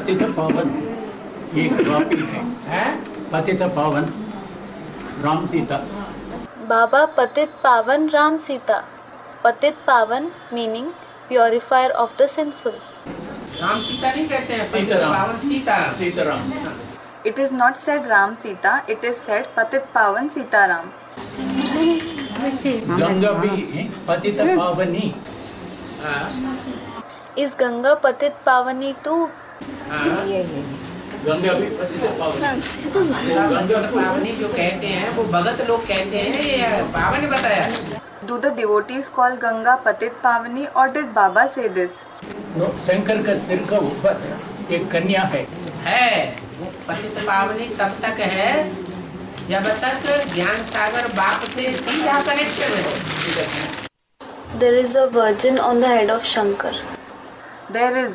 पतित पावन एक ड्रॉपिंग है पतित पावन राम सीता। बाबा पतित पावन राम सीता. पतित पावन meaning purifier of the sinful. Ram Sita नहीं कहते हैं, पतित पावन Sitaram. Sitaram. It is not said Ram Sita, it is said Patit Pavan Sitaram. Ganga भी पतित पावनी। Is Ganga patit pavani too? Ganga भी पतित पावनी। गंगा पावनी जो कहते हैं वो भगत लोग कहते हैं, ये पावन बताया। Do the devotees call Ganga Patit Pavani or did Baba say this? Shankar का सिर का ऊपर एक कन्या है। वो पतित पावनी तब तक है जब तक ज्ञान सागर बाप से सीधा कनेक्शन है। There is a virgin on the head of Shankar. There is.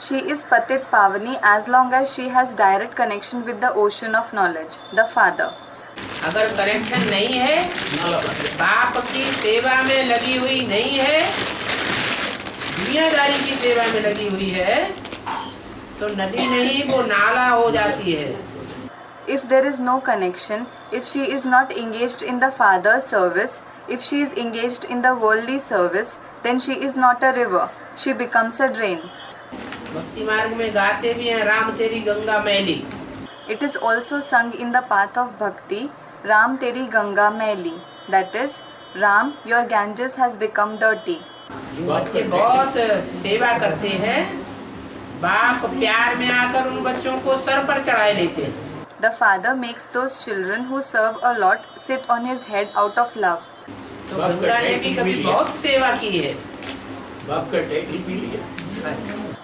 She is Patit Pavani as long as she has direct connection with the ocean of knowledge, the Father. अगर कनेक्शन नहीं है, बाप की सेवा में लगी हुई नहीं है, दुनियादारी की सेवा में लगी हुई है, तो नदी नहीं वो नाला हो जाती है। If there is no connection, if she is not engaged in the Father's service, if she is engaged in the worldly service, then she is not a river, she becomes a drain. भक्ति मार्ग में गाते भी हैं राम तेरी गंगा मैली। It is also sung in the path of bhakti, Ram Teri Ganga Maili. That is, Ram, your Ganges has become dirty. बच्चे बहुत सेवा करते हैं, बाप प्यार में आकर उन बच्चों को सर पर चढ़ाए लेते हैं। The Father makes those children who serve a lot sit on his head out of love. तो गंगा ने भी कभी बहुत सेवा की है। बाप का टाइटल भी लिया।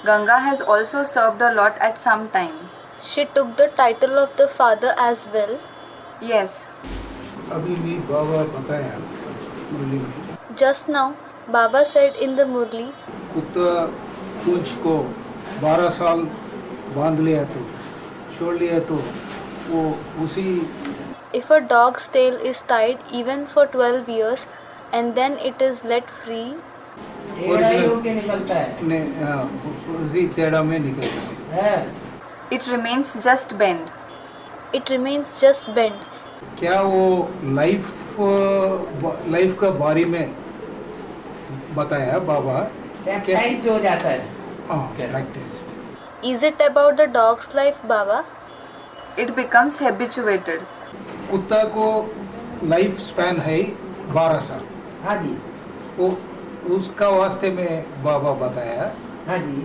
Ganga has also served a lot at some time. She took the title of the father as well. Yes. अभी भी बाबा बताया मुरली में, Just now, Baba said in the Murli, कुत्ता पूंछ को 12 साल बांध लिया तो छोड़ लिया तो वो उसी if a dog's tail is tied even for 12 years and then it is let free, टेढ़ा ही होके निकलता है। ने उसी टेढ़ा में निकलता है। It remains just bend. it remains just bent. क्या वो लाइफ का बारे में बताया बाबा? प्रैक्टिस हो जाता है। Practice. Is it about the dog's life, Baba? It becomes habituated. कुत्ता को लाइफ स्पैन है 12 साल। हाँ जी, वो उसका वास्ते में बाबा बताया, हाँ जी,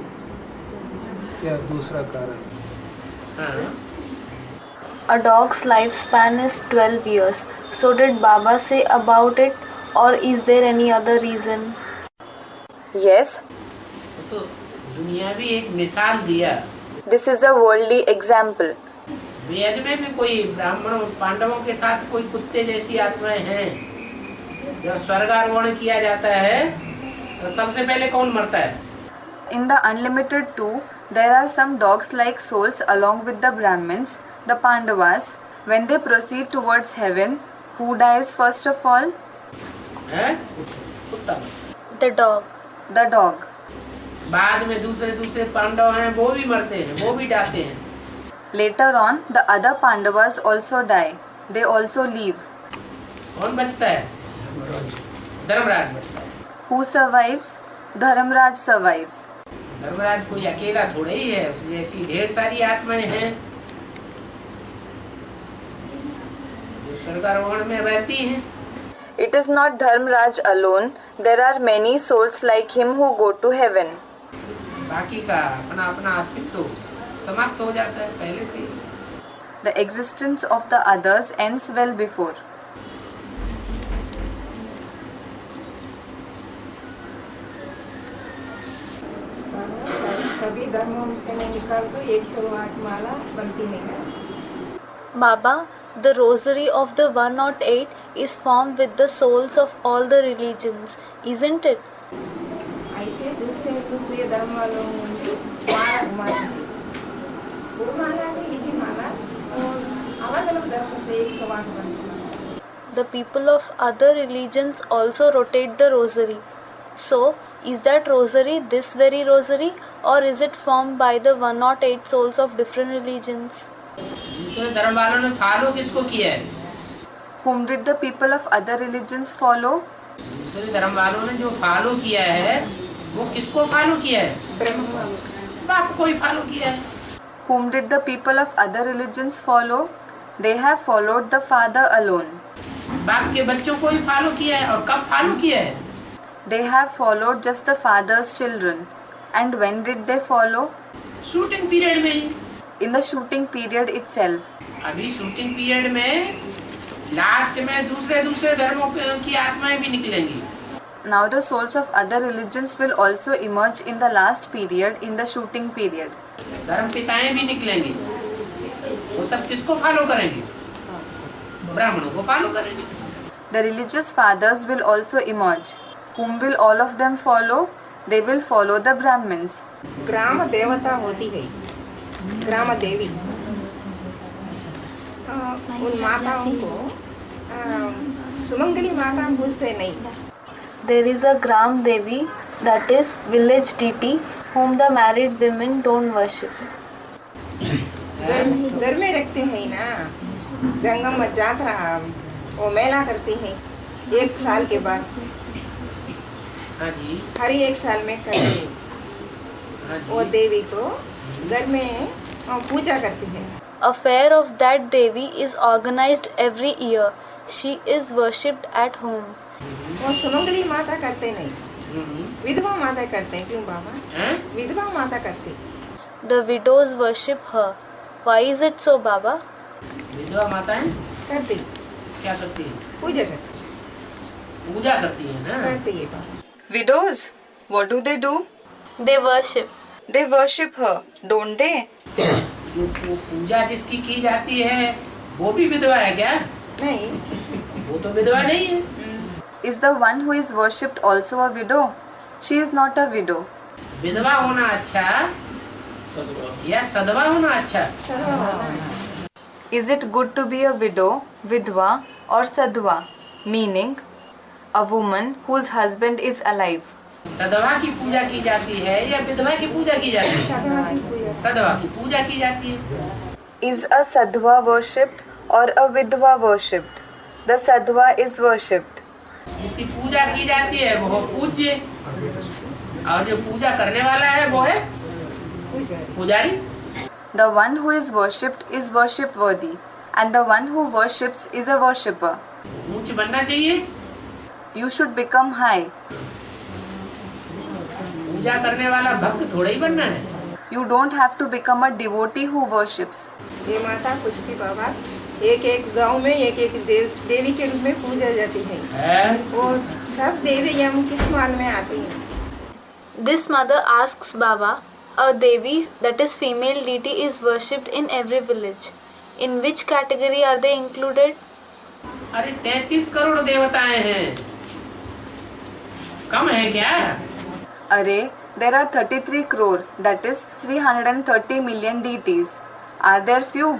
क्या दूसरा कारण? हाँ। A dog's lifespan is 12 years. So did Baba say about it, or is there any other reason? Yes. तो दुनिया भी एक मिसाल दिया। This is a worldly example. वेद में भी कोई ब्राह्मणों पांडवों के साथ कोई कुत्ते जैसी आत्माएं हैं। जब स्वर्गारोहण किया जाता है तो सबसे पहले कौन मरता है? In the Unlimited 2, there are some dogs-like souls along with the Brahmins, the Pandavas. When they proceed towards heaven, who dies first of all? हैं? कुत्ता। The dog. The dog. बाद में दूसरे पांडव हैं, वो भी मरते हैं, वो भी जाते हैं। Later on, the other Pandavas also die. They also leave. कौन बचता है? धर्मराज बचता है। Who survives? Dharamraj survives. Dharmaraj कोई अकेला थोड़े ही है, उस जैसी ढेर सारी आत्माएं हैं जो स्वर्गारोहण में रहती हैं। It is not Dharmraj alone. There are many souls like him who go to heaven. बाकी का अपना अपना अस्तित्व समाप्त हो जाता है पहले से ही। The existence of the others ends well before. सभी धर्मों से निकल कर 108 माला बनती है। Baba, the rosary of the 108 is formed with the souls of all the religions, isn't it? ऐसे दूसरे धर्म वालों నుండి वो माला नहीं लिखी माला और अलग अलग धर्मों से 108 बनती है। The people of other religions also rotate the rosary. So, is that rosary this very rosary, or is it formed by the 108 souls of different religions? दूसरे धर्म वालों ने फॉलो किसको किया है? Whom did the people of other religions follow? दूसरे धर्म वालों ने जो फॉलो किया है वो किसको फॉलो किया है? बाप को ही फॉलो किया है। Whom did the people of other religions follow? They have followed the Father alone. बाप के बच्चों को ही फॉलो किया है। और कब फॉलो किया है? They have followed just the Father's children. And when did they follow? Shooting period में ही। In the shooting period itself. अभी शूटिंग पीरियड में लास्ट में दूसरे धर्मों की आत्माएं भी निकलेंगी। Now the souls of other religions will also emerge in the last period, in the shooting period. धर्म पिताएं भी निकलेंगे। वो सब किसको फॉलो करेंगे? ब्राह्मणों को फॉलो करेंगे। The religious fathers will also emerge. Whom will all of them follow? They will follow the Brahmins. ग्राम देवता होती है, ग्राम देवी। उन माताओं को सुमंगली माता पूछते नहीं। There is a Gram Devi, that is village deity, whom the married women don't worship. घर में रखते हैं ना, जंगम में जात्रा वो मेला करते हैं 1 साल के बाद। हाँ जी। हर एक साल में करते हैं। हाँ जी। वो देवी को घर में पूजा करते हैं। A fair of that Devi is organized every year. She is worshipped at home. वो सुमंगली माता करते नहीं, विधवा माता करते हैं। क्यों बाबा? विधवा माता करते। The widows worship her. Why is it so, Baba? विधवा माताएं करती, क्या करती है? पूजा करती, पूजा करती है ना। करती है बाबा। Widows, what do they do? They worship. They worship her, don't they? जो पूजा जिसकी की जाती है वो भी विधवा है क्या? नहीं, वो तो विधवा नहीं है। Is the one who is worshipped also a widow? She is not a widow. विधवा होना अच्छा या सदवा होना अच्छा? सदवा होना। Is it good to be a widow, vidva or sadhva? Meaning, a woman whose husband is alive. Sadwa की पूजा की जाती है या विधवा की पूजा की जाती है? सदवा की पूजा। सदवा की पूजा की जाती है। Is a sadhva worshipped or a vidva worshipped? The sadhva is worshipped. जिसकी पूजा की जाती है वो पूज्य, और जो पूजा करने वाला है वो है पुजारी। The one who is worshipped is worship worthy, and the one who worships is a worshipper. ऊंच बनना चाहिए। You should become high. पूजा करने वाला भक्त थोड़ा ही बनना है। You don't have to become a devotee who worships. ये माता पूछती बाबा, एक एक गांव में एक एक देवी के रूप में पूजा जाती है। वो सब देवी हम किस माल में आती हैं? This mother asks Baba, a Devi, that is female deity, is worshipped in every village. In which category are they included? अरे 33 करोड़ देवताएं हैं, कम है क्या? Array, there are 33 crore, that is 330 million deities. Are there few?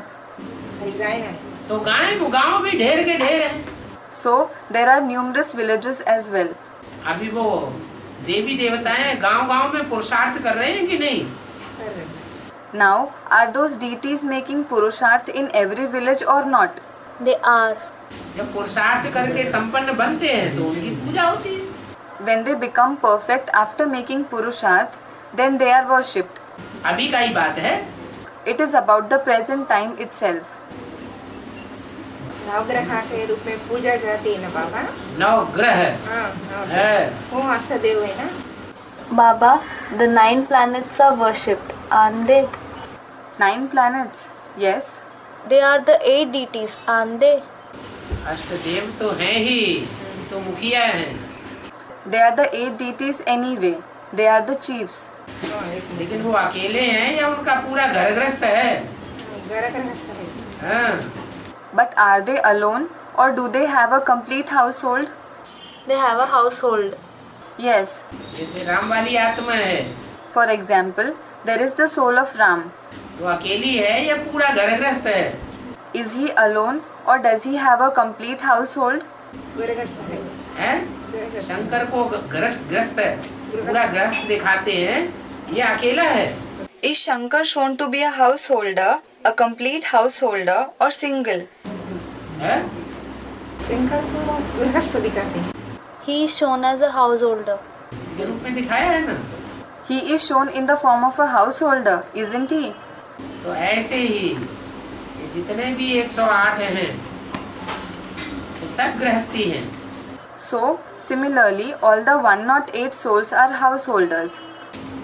गाय नहीं। तो गाँव भी ढेर के ढेर है। So, there are numerous villages as well. अभी वो देवी देवताएं गांव में पुरुषार्थ कर रहे हैं कि नहीं? Now, are those deities making purusharth in every village or not? They are. जब पुरुषार्थ करके संपन्न बनते हैं तो उनकी पूजा होती है। When they become perfect after making purusharth, then they are worshipped. अभी का ही बात है। It is about the present time itself. नवग्रह के रूप में पूजा जाती है ना बाबा? नवग्रह हाँ, है। वो अष्टदेव है ना? Baba, the 9 planets are worshipped, aren't they? 9 planets? Yes. They are the 8 deities, aren't they? अष्टदेव तो हैं ही, तो मुखिया हैं। They are the 8 deities anyway. They are the chiefs. लेकिन वो अकेले हैं या उनका पूरा घर गृहस्थ है? घर गृहस्थ है। हाँ। But are they alone or do they have a complete household? They have a household. Yes. जैसे राम वाली आत्मा है। For example, there is the soul of Ram. वो अकेली है या पूरा घर गृहस्थ है? Is he alone or does he have a complete household? घर गृहस्थ है। हैं? शंकर को ग्रस्त पूरा ग्रस्त दिखाते हैं, ये अकेला है। Is Shankar shown to be a householder, a complete householder, or single? है? शंकर को गृहस्थ दिखाते हैं। He is shown as a householder. इसके रूप में दिखाया है ना। He is shown in the form of a householder, isn't he? तो ऐसे ही ये जितने भी 108 हैं, ये सब गृहस्थी हैं। So, similarly, all the 108 souls are householders.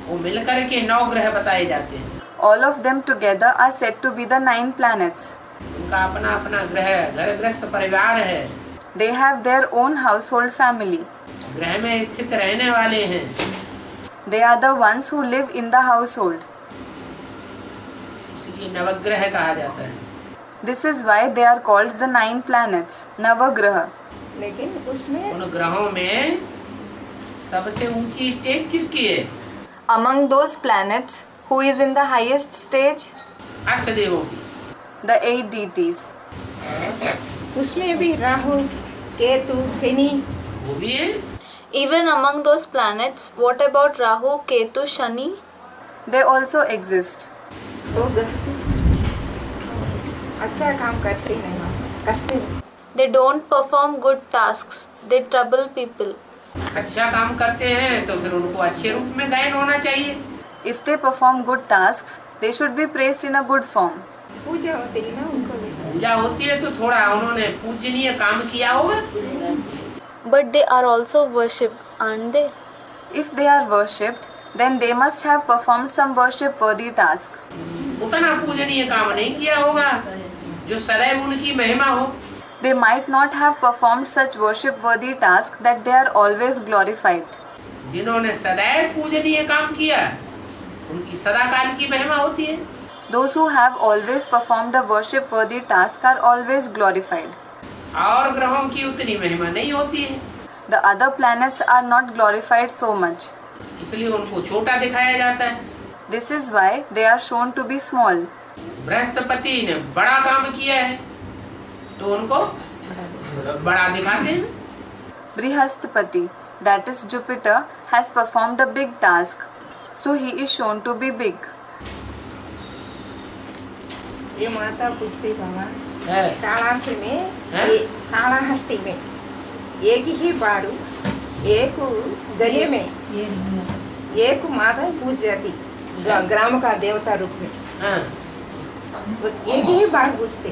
वो मिलकर के 9 ग्रह बताए जाते हैं। All of them together are said to be the 9 planets. उनका अपना अपना घर गृहस्थ परिवार है। They have their own household family. ग्रह में स्थित रहने वाले हैं। They are the ones who live in the household. इसलिए नवग्रह कहा जाता है। This is why they are called the 9 planets, Navagraha. लेकिन उसमें उन ग्रहों में सबसे ऊंची स्टेज किसकी है? Among those planets, who is in the highest stage? अष्टदेवों की। The 8 deities. उसमें भी राहु, केतु, शनि, वो भी है। Even among those planets, what about Rahu, Ketu, Shani? They also exist. वो अच्छा काम करते नहीं, कष्ट। They don't perform good tasks. They trouble people. अच्छा काम करते हैं तो फिर उनको अच्छे रूप में गायन होना चाहिए। If they perform good tasks, they should be praised in a good form. पूजा होती है ना उनको भी। पूजा होती है तो थोड़ा उन्होंने पूजनीय काम किया होगा। But they are also worshipped, aren't they? If they are worshipped, then they must have performed some worship-worthy task. उतना पूजनीय काम नहीं किया होगा जो सदैव उनकी महिमा हो। They might not have performed such worship-worthy tasks that they are always glorified. जिन्होंने सदैव पूजनीय काम किया उनकी सदाकाल की महिमा होती है। Those who have always performed a worship-worthy task are always glorified. और ग्रहों की उतनी महिमा नहीं होती है, The other planets are not glorified so much. इसलिए उनको छोटा दिखाया जाता है। This is why they are shown to be small. Brihaspati ने बड़ा काम किया है तो उनको बड़ा दिखाते हैं। Brihaspati, that is Jupiter, has performed a big task, so he is shown to be big. ये माता पूछती बाबा, है। कालाहस्ती में, हैं? कालाहस्ती में एक ही बारू, एक गले में, एक माता पूज जाती ग्राम का देवता रूप में। हाँ। एक ही बार पूछते,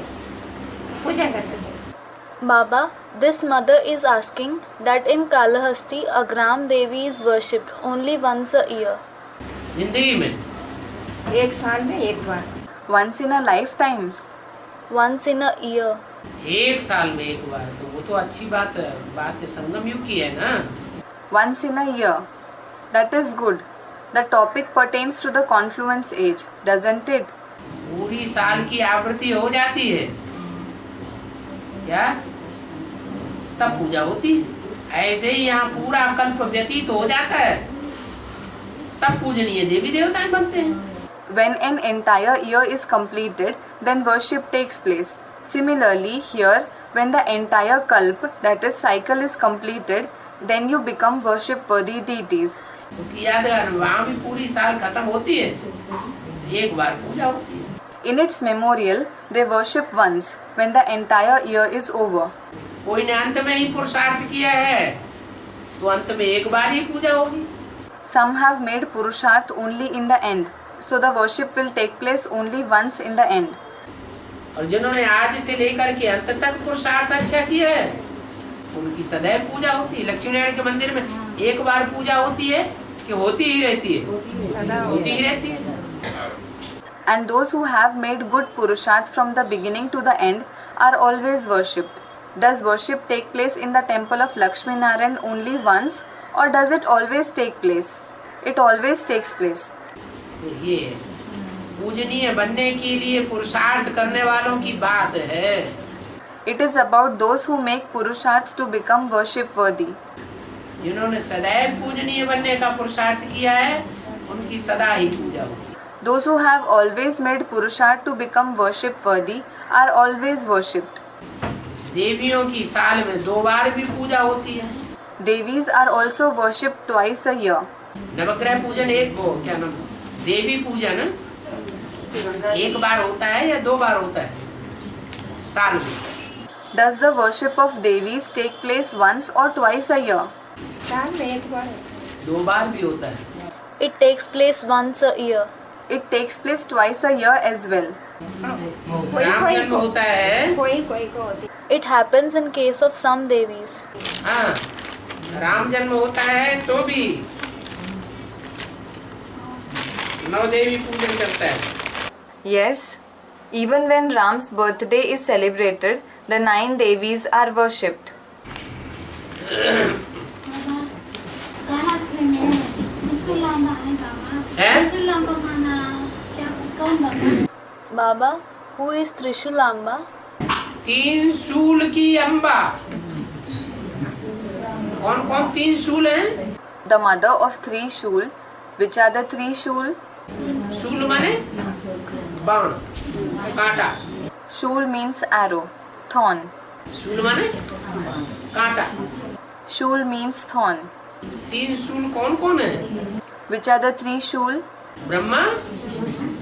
पूजा करते थे। Baba, this mother is asking that in Kalahasti, a Gram Devi is worshipped only once a year. जिंदगी में एक साल में एक बार। Once in a lifetime. Once in a year. एक साल में एक बार, तो वो तो अच्छी बात है। बात संगम युग की है ना। Once in a year. That is good. The topic pertains to the confluence age, doesn't it? पूरी साल की आवृत्ति हो जाती है क्या? तब पूजा होती है। ऐसे ही यहाँ पूरा कल्प व्यतीत हो जाता है तब पूजनीय देवी देवताएं बनते हैं। When an entire year is completed, then worship takes place. Similarly, here, when the entire kalp, that is cycle, is completed, then you become worship-worthy deities. उसकी यादगार वहाँ भी पूरी साल खत्म होती है, एक बार पूजा होती है। In its memorial, they worship once, when the entire year is over. कोई ने अंत में ही पुरुषार्थ किया है तो अंत में एक बार ही पूजा होगी। Some have made Purusharth only in the end, so the worship will take place only once in the end. और जिन्होंने आज से लेकर के अंत तक पुरुषार्थ अच्छा किया है उनकी सदैव पूजा होती है। लक्ष्मी नारायण के मंदिर में एक बार पूजा होती है कि होती ही रहती है, होती ही रहती है। And those who have made good Purusharth from the beginning to the end are always worshipped. Does worship take place in the temple of Lakshmi Narayan only once, or does it always take place? It always takes place. तो ये पूजनीय बनने के लिए पुरुषार्थ करने वालों की बात है। It is about those who make Purusharth to become worship worthy. जिन्होंने सदैव पूजनीय बनने का पुरुषार्थ किया है उनकी सदा ही पूजा होती है। Those who have always made Purusharth to become worship worthy are always worshipped. देवियों की साल में 2 बार भी पूजा होती है। Devis are also worshipped twice a year. नवग्रह पूजन एक वो क्या नाम, देवी पूजन एक बार होता है या 2 बार होता है साल में? Does the worship of Devis take place once or twice a year? साल में एक बार 2 बार भी होता है। It takes place once a year. It takes place twice a year as well. कोई राम कोई जन्म को होता है, कोई कोई को होती It happens in case of some Devis. हाँ राम जन्म होता है तो भी 9 देवी पूजन करता है। Yes, even when Ram's birthday is celebrated, the 9 Devis are worshipped. Baba, who is Trishulamba? 3 शूल की अम्बा। कौन कौन 3 शूल हैं? The mother of 3 Shul. Which are the 3 Shul? शूल माने बाण, कांटा। Shul means arrow, thorn. शूल माने कांटा। Shul means thorn. 3 शूल कौन कौन है? Which are the 3 Shul? Brahma,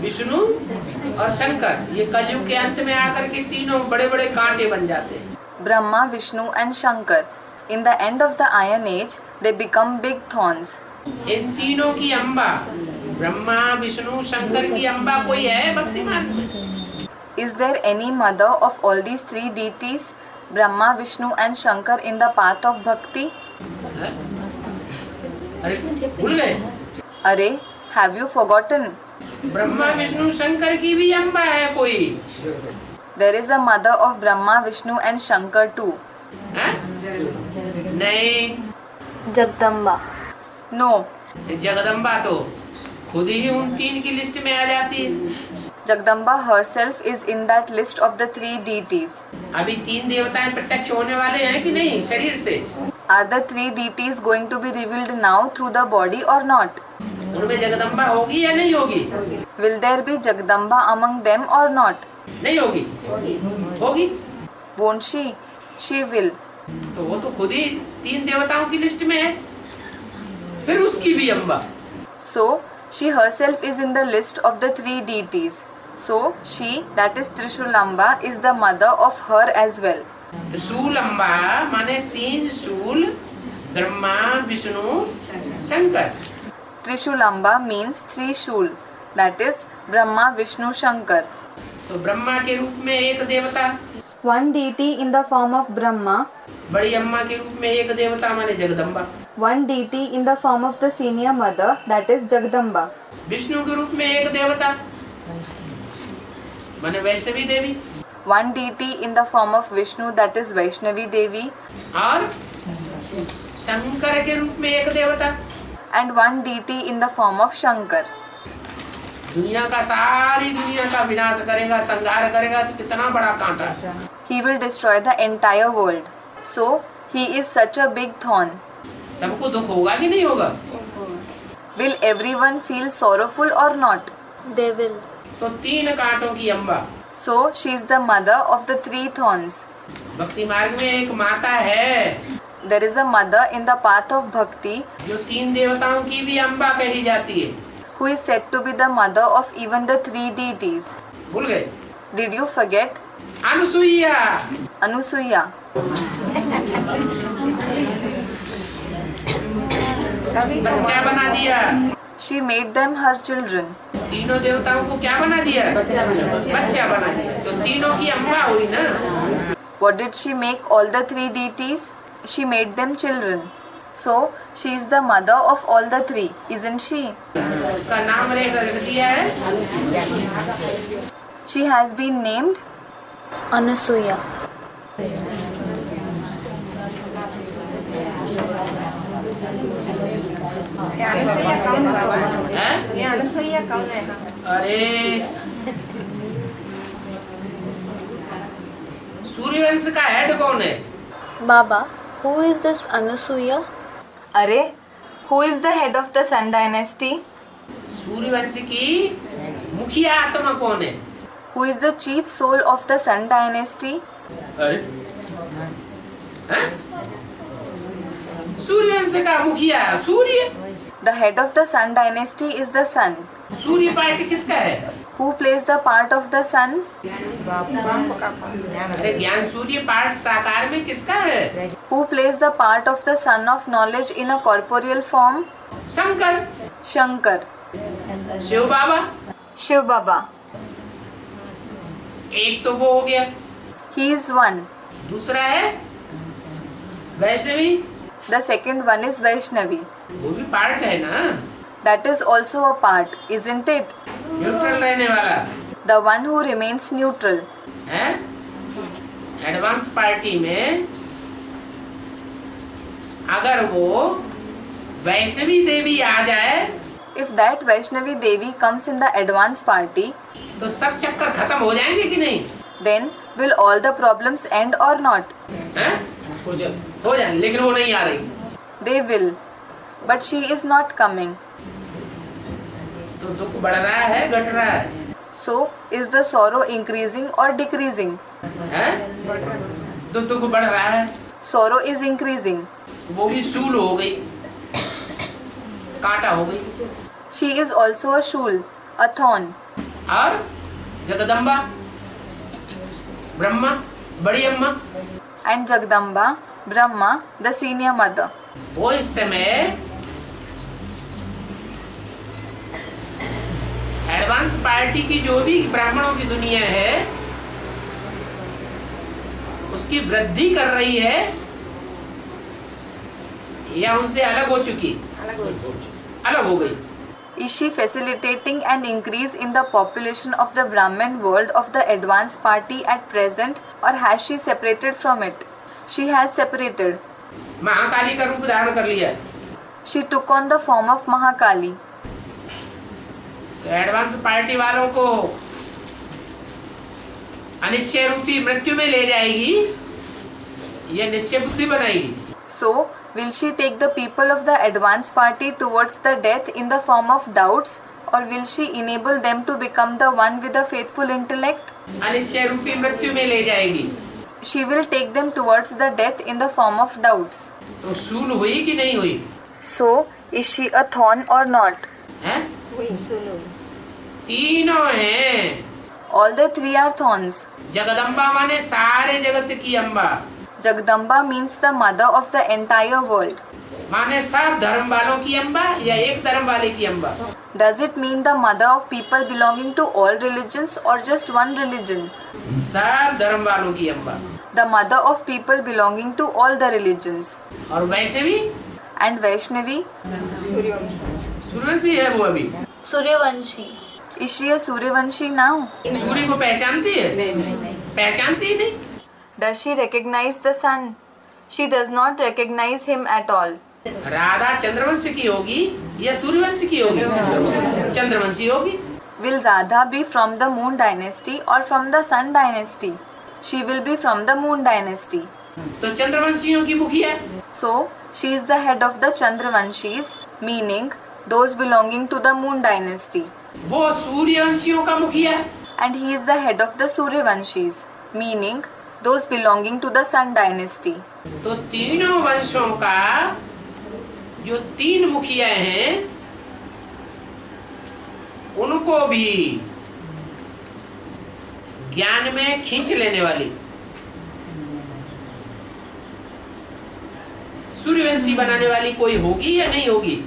Vishnu और शंकर। ये कलयुग के अंत में आकर के तीनों बड़े बड़े कांटे बन जाते हैं। Brahma, Vishnu and Shankar. In the end of the Iron Age, they become big thorns. इन तीनों की अम्बा, ब्रह्मा विष्णु शंकर की अम्बा कोई है भक्ति मार्ग में? Is there any mother of all these 3 deities, Brahma, Vishnu and Shankar in the path of bhakti? अरे भूल गए? Arey, have you forgotten? Brahma Vishnu Shankar की भी अम्बा है कोई? There is a mother of Brahma, Vishnu and Shankar too. है? नहीं, Jagdamba. No, Jagdamba तो खुद ही उन 3 की लिस्ट में आ जाती है। Jagdamba herself is in that list of the 3 deities. अभी 3 देवताएं प्रत्यक्ष होने वाले हैं कि नहीं शरीर से? Are the 3 deities going to be revealed now through the body or not? उनमें जगदम्बा होगी या नहीं होगी? Will there be Jagdamba among them or not? नहीं होगी, होगी। Won't she? She will. तो वो तो खुद ही 3 देवताओं की लिस्ट में है, फिर उसकी भी Amba. So, she herself is in the list of the 3 deities. So, she, that is Trishulamba, is the mother of her as well. त्रिशूल अम्बा माने 3 शूल, Brahma Vishnu Shankar. Trishulamba means 3 Shul, that is Brahma, Vishnu, Shankar. तो ब्रह्मा के रूप में एक देवता, One deity in the form of Brahma, बड़ी अम्मा के रूप में एक देवता माने Jagdamba. one deity in the form of the senior mother, that is Jagdamba. Vishnu के रूप में एक देवता माने वैष्णवी देवी, One deity in the form of Vishnu, that is Vaishnavi Devi. और शंकर के रूप में एक देवता। And one deity in the form of Shankar. दुनिया का सारी दुनिया का विनाश करेगा, संहार करेगा, तो कितना बड़ा कांटा है। He will destroy the entire world. So, he is such a big thorn. सबको दुख होगा कि नहीं होगा? Will everyone feel sorrowful or not? They will. तो 3 कांटों की Amba. So, she is the mother of the 3 thorns. भक्ति मार्ग में एक माता है There is a mother in the path of bhakti जो 3 देवताओं की भी अम्बा कही जाती है। who is said to be the mother of even the 3 deities. भूल गए? Did you forget? Anusuiya. Anusuya. बच्चा बना दिया। She made them her children. तीनों देवताओं को क्या बना दिया? बच्चा बना दिया। तो तीनों की अम्बा हुई ना। What did she make all the 3 deities? She made them children. So, she is the mother of all the 3, isn't she? उसका नाम रख दिया है। She has been named Anasuya. ये अनसुईया कौन बाबा? हैं? ये अनसुईया कौन है? अरे सूर्यवंश का हेड कौन है? Baba, who is this Anasuya? Arey, who is the head of the Sun dynasty? Suryavansh की मुखिया आत्मा कौन है? Who is the chief soul of the Sun dynasty? अरे हैं? सूर्यवंश का मुखिया सूर्य। The head of the Sun dynasty is the sun. Surya party किसका है? Who plays the part of the sun? बाप का ज्ञान अरे ज्ञान सूर्य पाठ साकार में किसका है? Who plays the part of the sun of knowledge in a corporeal form? Shankar. Shankar. Shiv Baba. Shiv Baba. एक तो वो हो गया। He is one. दूसरा है Vaishnavi. The second one is Vaishnavi. वो भी पार्ट है ना, That is also a part, isn't it? Neutral रहने वाला The one who remains neutral. है। एडवांस पार्टी में अगर वो वैष्णवी देवी आ जाए If that Vaishnavi Devi comes in the advance party, तो सब चक्कर खत्म हो जाएंगे कि नहीं? then will all the problems end or not? हैं? हो जाए, लेकिन वो नहीं आ रही। They will. But she is not coming. तो दुख बढ़ रहा है घट रहा है? So, is the sorrow increasing or decreasing? हैं? तो दुख बढ़ रहा है। Sorrow is increasing. वो भी सूल हो गई, कांटा हो गई। She is also a shool, a thorn. और जगदम्बा ब्रह्मा बड़ी अम्मा And Jagdamba, Brahma, the senior mother. वो इस समय एडवांस पार्टी की जो भी ब्राह्मणों की दुनिया है उसकी वृद्धि कर रही है या उनसे अलग हो चुकी? अलग हो गई। Is she facilitating an increase in the population of the Brahmin world of the advanced party at present, or has she separated from it? She has separated. Mahakali का रूप धारण कर लिया। She took on the form of Mahakali. तो advance party वालों को अनिश्चय रूपी मृत्यु में ले जाएगी, ये निश्चय बुद्धि बनाएगी। So, will she take the people of the advanced party towards the death in the form of doubts, or will she enable them to become the one with a faithful intellect? Anishchay रूपी मृत्यु में ले जाएगी। She will take them towards the death in the form of doubts. तो सूल हुई कि नहीं हुई? So, is she a thorn or not? हैं? हुई सुनो तीनों हैं। All the three are thorns. Jagdamba माने सारे जगत की Amba, Jagdamba means the mother of the entire world. माने सब धर्म वालों की अम्बा या एक धर्म वाले की Amba? Does it mean the mother of people belonging to all religions or just one religion? सब धर्म वालों की Amba. The mother of people belonging to all the religions. और वैसे भी And Vaishnavi, सूर्यवंशी है वो अभी। Suryavanshi. is she a Suryavanshi now? सूर्य को पहचानती है? पहचानती ही नहीं। Does she recognize the sun? She does not recognize him at all. Radha Chandravansh की होगी या सूर्यवंश की होगी? चंद्रवंशी होगी। Will Radha be from the moon dynasty or from the sun dynasty? She will be from the moon dynasty. तो चंद्रवंशियों की मुखिया। So, she is the head of the Chandravanshis, meaning those belonging to the moon dynasty. वो सूर्यवंशियों का मुखिया। And he is the head of the Suryavanshis, meaning those belonging to the sun dynasty. तो तीनों वंशों का जो तीन मुखिया हैं उनको भी ज्ञान में खींच लेने वाली सूर्यवंशी बनाने वाली कोई होगी या नहीं होगी?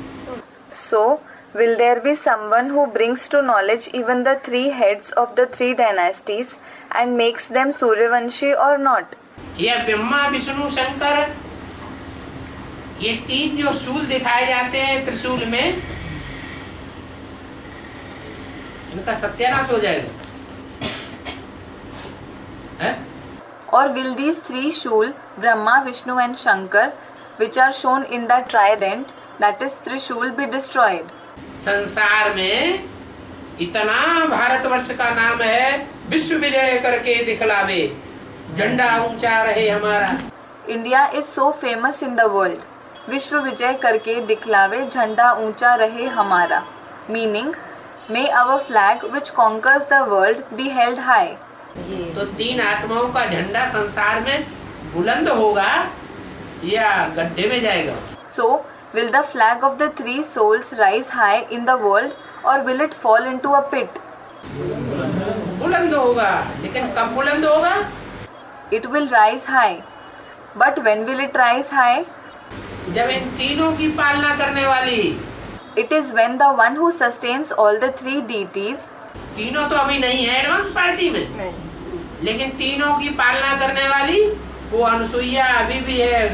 So, will there be someone who brings to knowledge even the three heads of the three dynasties and makes them Suryavanshi or not? यह ब्रह्मा विष्णु शंकर ये तीन जो शूल दिखाए जाते हैं त्रिशूल में, इनका सत्यानाश हो जाएगा है? Or will these three Shul, Brahma, Vishnu and Shankar, which are shown in the trident, that is Trishul, be destroyed? संसार में इतना भारतवर्ष का नाम है, विश्व विजय करके दिखलावे, झंडा ऊंचा रहे हमारा। India is so famous in the world. विश्व विजय करके दिखलावे, झंडा ऊंचा रहे हमारा. Meaning, may our flag which conquers the world be held high. तो तीन आत्माओं का झंडा संसार में बुलंद होगा या गड्ढे में जाएगा? So, will the flag of the three souls rise high in the world or will it fall into a pit? बुलंद होगा, लेकिन कब बुलंद होगा? It will rise high. But when will it rise high? जब इन तीनों की पालना करने वाली, It is when the one who sustains all the three deities, तीनों तो अभी नहीं है एडवांस पार्टी में, नहीं, लेकिन तीनों की पालना करने वाली वो अनुसुईया अभी भी है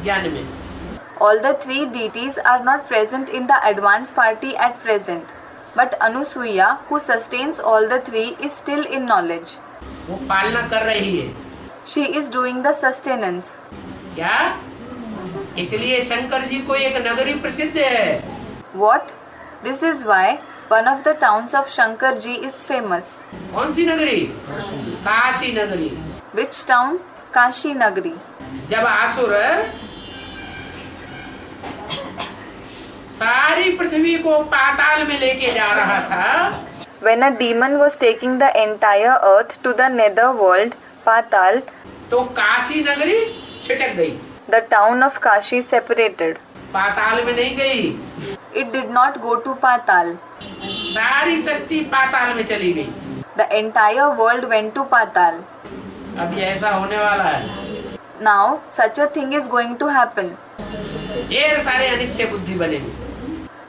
ज्ञान में। all the three deities are not present in the advanced party at present, but Anusuya, who sustains all the three, is still in knowledge. वो पालना कर रही है She is doing the sustenance. क्या? इसलिए शंकर जी को एक नगरी प्रसिद्ध है। What? This is why one of the towns of Shankar ji is famous. कौन सी नगरी? काशी नगरी। Which town? Kashi Nagari. जब आसुर सारी पृथ्वी को पाताल में लेके जा रहा था, When a demon was taking the entire earth to the nether world, Patal, तो काशी नगरी छिटक गई, the town of Kashi separated. पाताल में नहीं गई, It did not go to Patal. सारी सृष्टि पाताल में चली गई। The entire world went to Patal. अभी ऐसा होने वाला है, Now, such a thing is going to happen. ढेर सारे अनिश्चय बुद्धि बनेंगे,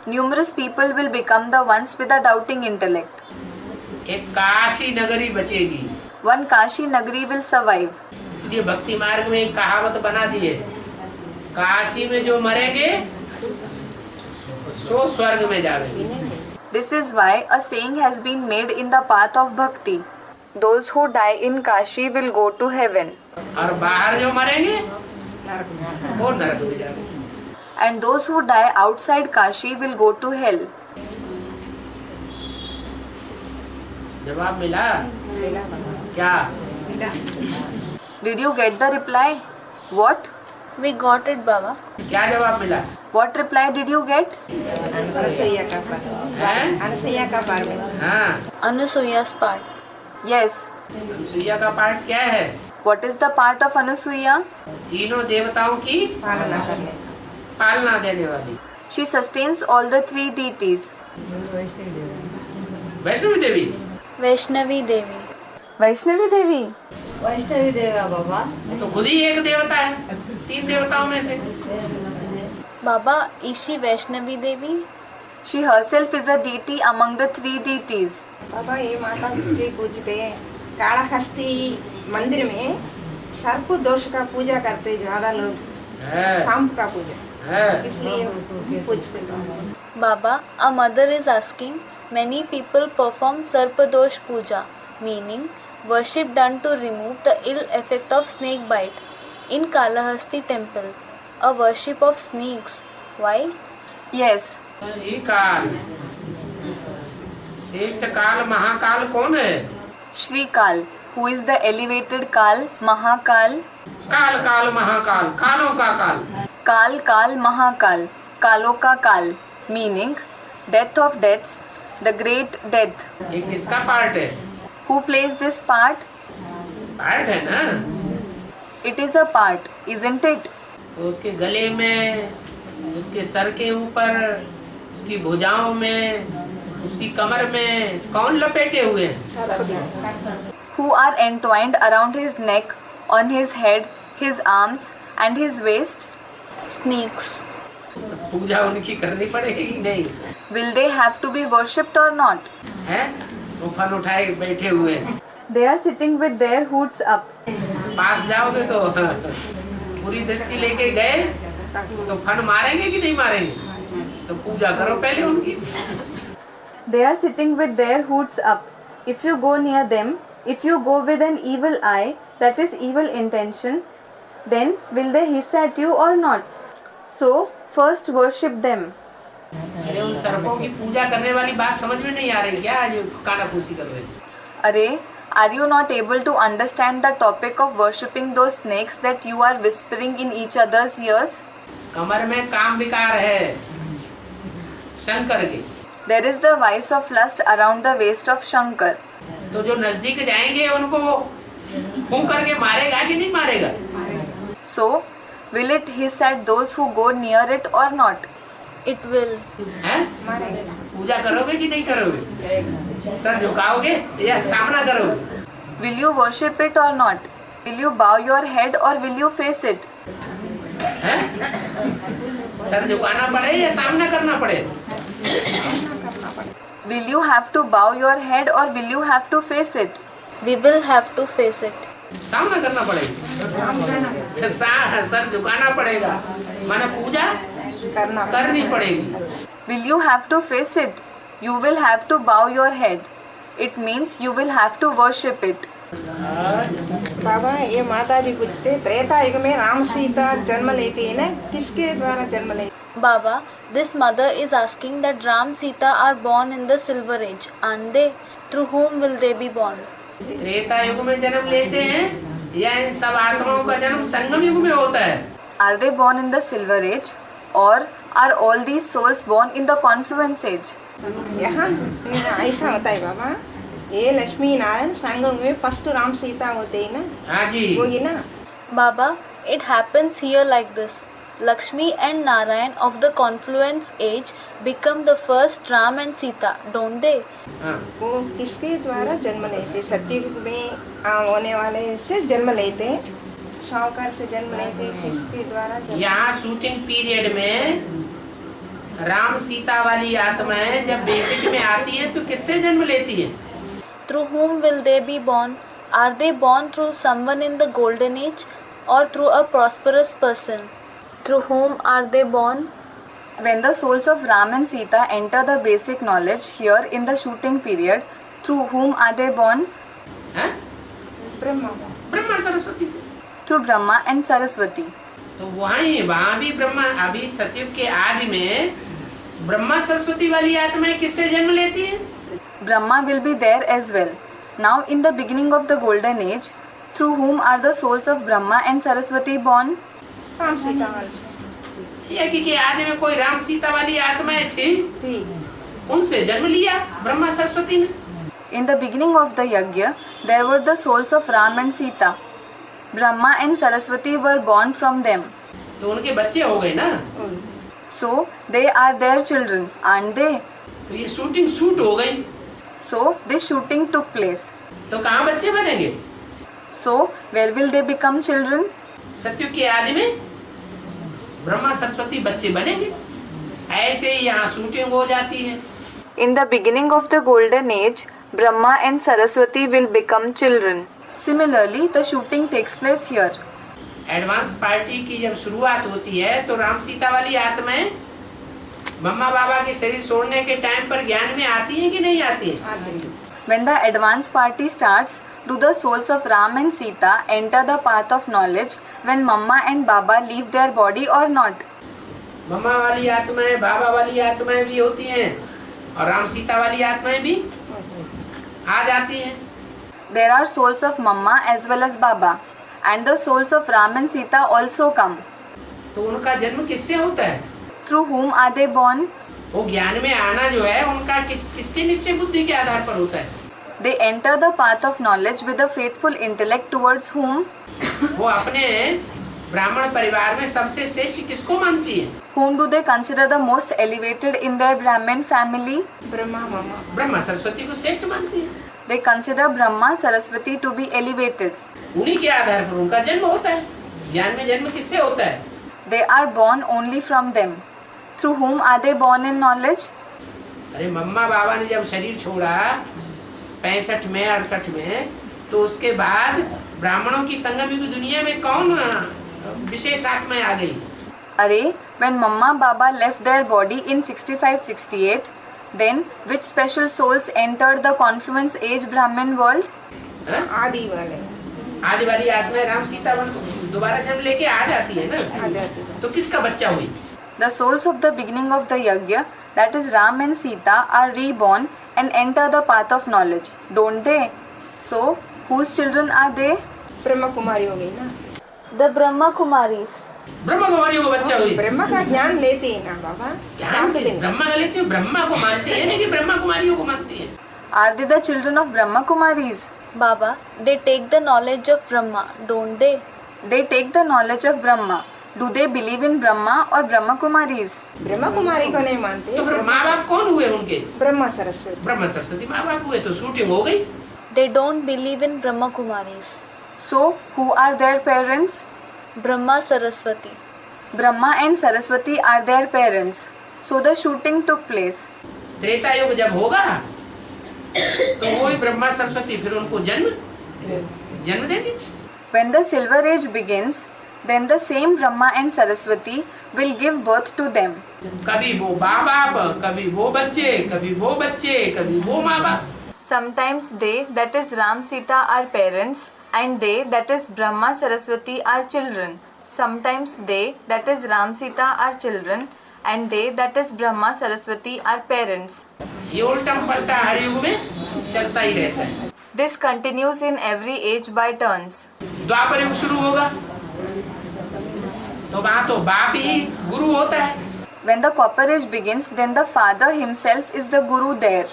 Numerous people will become the ones with a doubting intellect. एक काशी नगरी बचेगी। One Kashi Nagari will survive. इसलिए भक्ति मार्ग में एक कहावत बना दी है, काशी में जो मरेंगे सो स्वर्ग में जाएंगे। This is why a saying has been made in the path of bhakti. Those who die in Kashi will go to heaven, और बाहर जो मरेंगे नरक में। वो नरक में जाएंगे। and those who die outside Kashi will go to hell. जवाब मिला मिला बाबा, क्या? मिला। Did you get the reply? What? We got it, Baba. क्या जवाब मिला? What reply did you get? Anusuya का पार, हैं? अनुसैया का पार में। हाँ, Anusuya's part. Yes. अनुसुईया का पाठ क्या है? What is the part of Anusuya? तीनों देवताओं की पालना करने। पालना देने वाली She sustains all the three deities. Vaishnavi Devi. Vaishnavi Devi. Vaishnavi Devi. Vaishnavi देवा बाबा। तो खुद ही एक देवता है तीन देवताओं में से। Baba, is she Vaishnavi Devi? She herself is a deity among the three deities. बाबा ये माता जी पूछते हैं, कालाहस्ती मंदिर में सर्प दोष का पूजा करते ज्यादा लोग, है, सांप का पूजा, है। इसलिए पूछते हैं। Baba, a mother is asking, many people perform Sarpadosh Puja, meaning worship done to remove the ill effect of snake bite in Kalahasti temple, a worship of snakes. Why? Yes. Shri काल, श्रेष्ठ काल महाकाल कौन है? Shri Kal, who is the elevated Kal, Mahakal. काल काल महाकाल, कालों का काल। Kal Kal Mahakal, Kaloka Kal, meaning death of deaths, the great death. ये किसका पार्ट है? Who plays this part? Part है ना। It is a part, isn't it? तो उसके गले में, उसके सर के ऊपर, उसकी भुजाओं में, उसकी कमर में कौन लपेटे हुए हैं? Who are entwined around his neck, on his head, his arms, and his waist? Snakes. तो पूजा उनकी करनी पड़ेगी कि नहीं? Will they have to be worshipped or not? है? वो फन उठाए बैठे हुए हैं। They are sitting with their hoods up. पास जाओगे तो पूरी दृष्टि लेके गए तो फन मारेंगे कि नहीं मारेंगे? तो पूजा करो पहले उनकी। They are sitting with their hoods up. If you go near them, if you go with an evil eye, that is evil intention, then will they hiss at you or not? So, first worship them. अरे उन सर्पों की पूजा करने वाली बात समझ में नहीं आ रही क्या? जो कानाफूसी कर रहे हैं। Arey, are you not able to understand the topic of worshipping those snakes that you are whispering in each other's ears? कमर में काम विकार है शंकर के। There is the vice of lust around the waist of Shankar. तो जो नजदीक जाएंगे उनको फूंक करके मारेगा कि नहीं मारेगा? So, Will it hiss at those who go near it or not? It will. हैं? पूजा करोगे कि नहीं करोगे? सर झुकाओगे या सामना करोगे? Will you worship it or not? Will you bow your head or will you face it? हैं? Sir झुकाना पड़े या सामना करना पड़े? Will you have to bow your head or will you have to face it? We will have to face it. सामना करना पड़ेगा। Sir झुकाना पड़ेगा, माने पूजा करनी पड़ेगी। Will you have to face it? You will have to bow your head. It means you will have to worship it. बाबा ये माता जी पूछते त्रेता युग में राम सीता जन्म लेती है ना, किसके द्वारा जन्म लेती? Baba, this mother is asking that Ram Sita are born in the Silver Age, aren't they? Through whom will they be born? Treta युग में जन्म लेते हैं या इन सब आत्माओं का जन्म संगम युग में होता है? Are they born in the Silver Age or are all these souls born in the Confluence Age? यहाँ ऐसा होता है बाबा, ये लक्ष्मी नारायण संगम में फर्स्ट राम सीता होते हैं ना, हाँ जी। होगी ना? Baba, it happens here like this. Lakshmi and Narayan of the Confluence Age become the first Ram and Sita, don't they? हाँ। वो किसके द्वारा जन्म लेते? सतयुग में होने वाले से जन्म लेते, साहूकार से जन्म लेते, किसके द्वारा जन्म? यहाँ शूटिंग पीरियड में राम सीता वाली आत्माएं जब बेसिक में आती हैं तो किससे जन्म लेती हैं? Through whom will they be born? Are they born through someone in the Golden Age or through a prosperous person? Through whom are they born? When the souls of Ram and Sita enter the basic knowledge here in the shooting period, through whom are they born? हैं? ब्रह्मा। ब्रह्मा सरस्वती से। Through Brahma and Saraswati. तो वहाँ भी ब्रह्मा, अभी सतयुग के आदि में ब्रह्मा सरस्वती वाली आत्माएं किससे जन्म लेती हैं? Brahma will be there as well. Now in the beginning of the Golden Age, through whom are the souls of Brahma and Saraswati born? Ram Sita वाले से यज्ञ के आदि में कोई राम सीता वाली आत्माएं थी, उनसे जन्म लिया ब्रह्मा सरस्वती ने। In the beginning of the Yajna, there were the souls of Ram and Sita. Brahma and Saraswati were born from them. तो उनके बच्चे हो गए ना, So they are their children, aren't they? तो ये शूटिंग शूट हो गई, So this shooting took place. तो कहाँ बच्चे बनेंगे? So where will they become children? सतयुग के आदि में ब्रह्मा सरस्वती बच्चे बनेंगे, ऐसे ही यहाँ शूटिंग हो जाती है। In the beginning of the Golden Age, Brahma and Saraswati will become children. Similarly, the shooting takes place here. Advance party की जब शुरुआत होती है तो राम सीता वाली आत्माएं मम्मा बाबा के शरीर छोड़ने के टाइम पर ज्ञान में आती हैं कि नहीं आती हैं? When the advance party starts, do the souls of Ram and Sita enter the path of knowledge when Mama and Baba leave their body or not? मम्मा वाली आत्माएं, बाबा वाली आत्माएं भी होती हैं और राम सीता वाली आत्माएं भी आ जाती हैं। There are souls of Mama as well as Baba, and the souls of Ram and Sita also come. तो उनका जन्म किससे होता है? Through whom are they born? वो ज्ञान में आना जो है उनका किसके निश्चय बुद्धि के आधार पर होता है? They enter the path of knowledge with a faithful intellect towards whom? वो अपने ब्राह्मण परिवार में सबसे श्रेष्ठ किसको मानती है? Whom do they consider the most elevated in their Brahmin family? Brahma मामा। ब्रह्मा सरस्वती को श्रेष्ठ मानती है। They consider Brahma Saraswati to be elevated. उन्हीं के आधार पर उनका जन्म होता है। ज्ञान में जन्म किससे होता है? They are born only from them. Through whom are they born in knowledge? अरे मम्मा बाबा ने जब शरीर छोड़ा 65 में 68 में, तो उसके बाद ब्राह्मणों की संगम युग दुनिया में कौन विशेष आत्माएं आ गई? अरे, when Mama Baba left their body in 65-68, then which special souls entered the Confluence Age Brahmin world? आदि वाले आदि वाली आत्माएं राम सीता दोबारा जन्म लेके आ जाती है ना, आ जाते हैं। तो किसका बच्चा हुई? The souls of the beginning of the Yajna, that is Ram and Sita, are reborn and enter the path of knowledge, don't they? So, whose children are they? Brahma Kumari हो गई ना, The Brahma Kumaris. ब्रह्मा कुमारियों को बच्चा हुई। ब्रह्मा का ज्ञान लेते हैं ना बाबा, ज्ञान के ब्रह्मा का लेती हो, ब्रह्मा को मानती है नहीं कि ब्रह्मा कुमारियों को मानती है? Are they the children of Brahma Kumaris? Baba, they take the knowledge of Brahma, don't they? They take the knowledge of Brahma. Do they believe in Brahma or Brahma Kumaris? Brahma Kumari को नहीं मानते। तो फिर माँ बाप कौन हुए उनके? ब्रह्मा सरस्वती। ब्रह्मा सरस्वती माँ बाप हुए, तो शूटिंग हो गई। They don't believe in Brahma Kumaris. So, who are their parents? Brahma Saraswati. Brahma and Saraswati are their parents. So the shooting took place. Treta युग जब होगा तो वही ब्रह्मा सरस्वती फिर उनको जन्म देंगे। When the Silver Age begins, then the same Brahma and Saraswati will give birth to them. कभी वो माँ बाप, कभी वो बच्चे, कभी वो बच्चे, कभी वो माँ बाप। Sometimes they, that is Ram Sita, are parents, and they, that is Brahma Saraswati, are children. Sometimes they, that is Ram Sita, are children, and they, that is Brahma Saraswati, are parents. ये उल्टम पलटा हर युग में चलता ही रहता है। This continues in every age by turns. द्वापर युग शुरू होगा तो वहाँ तो बाप ही गुरु होता है। When the Copper Age begins, then the father himself is the guru there.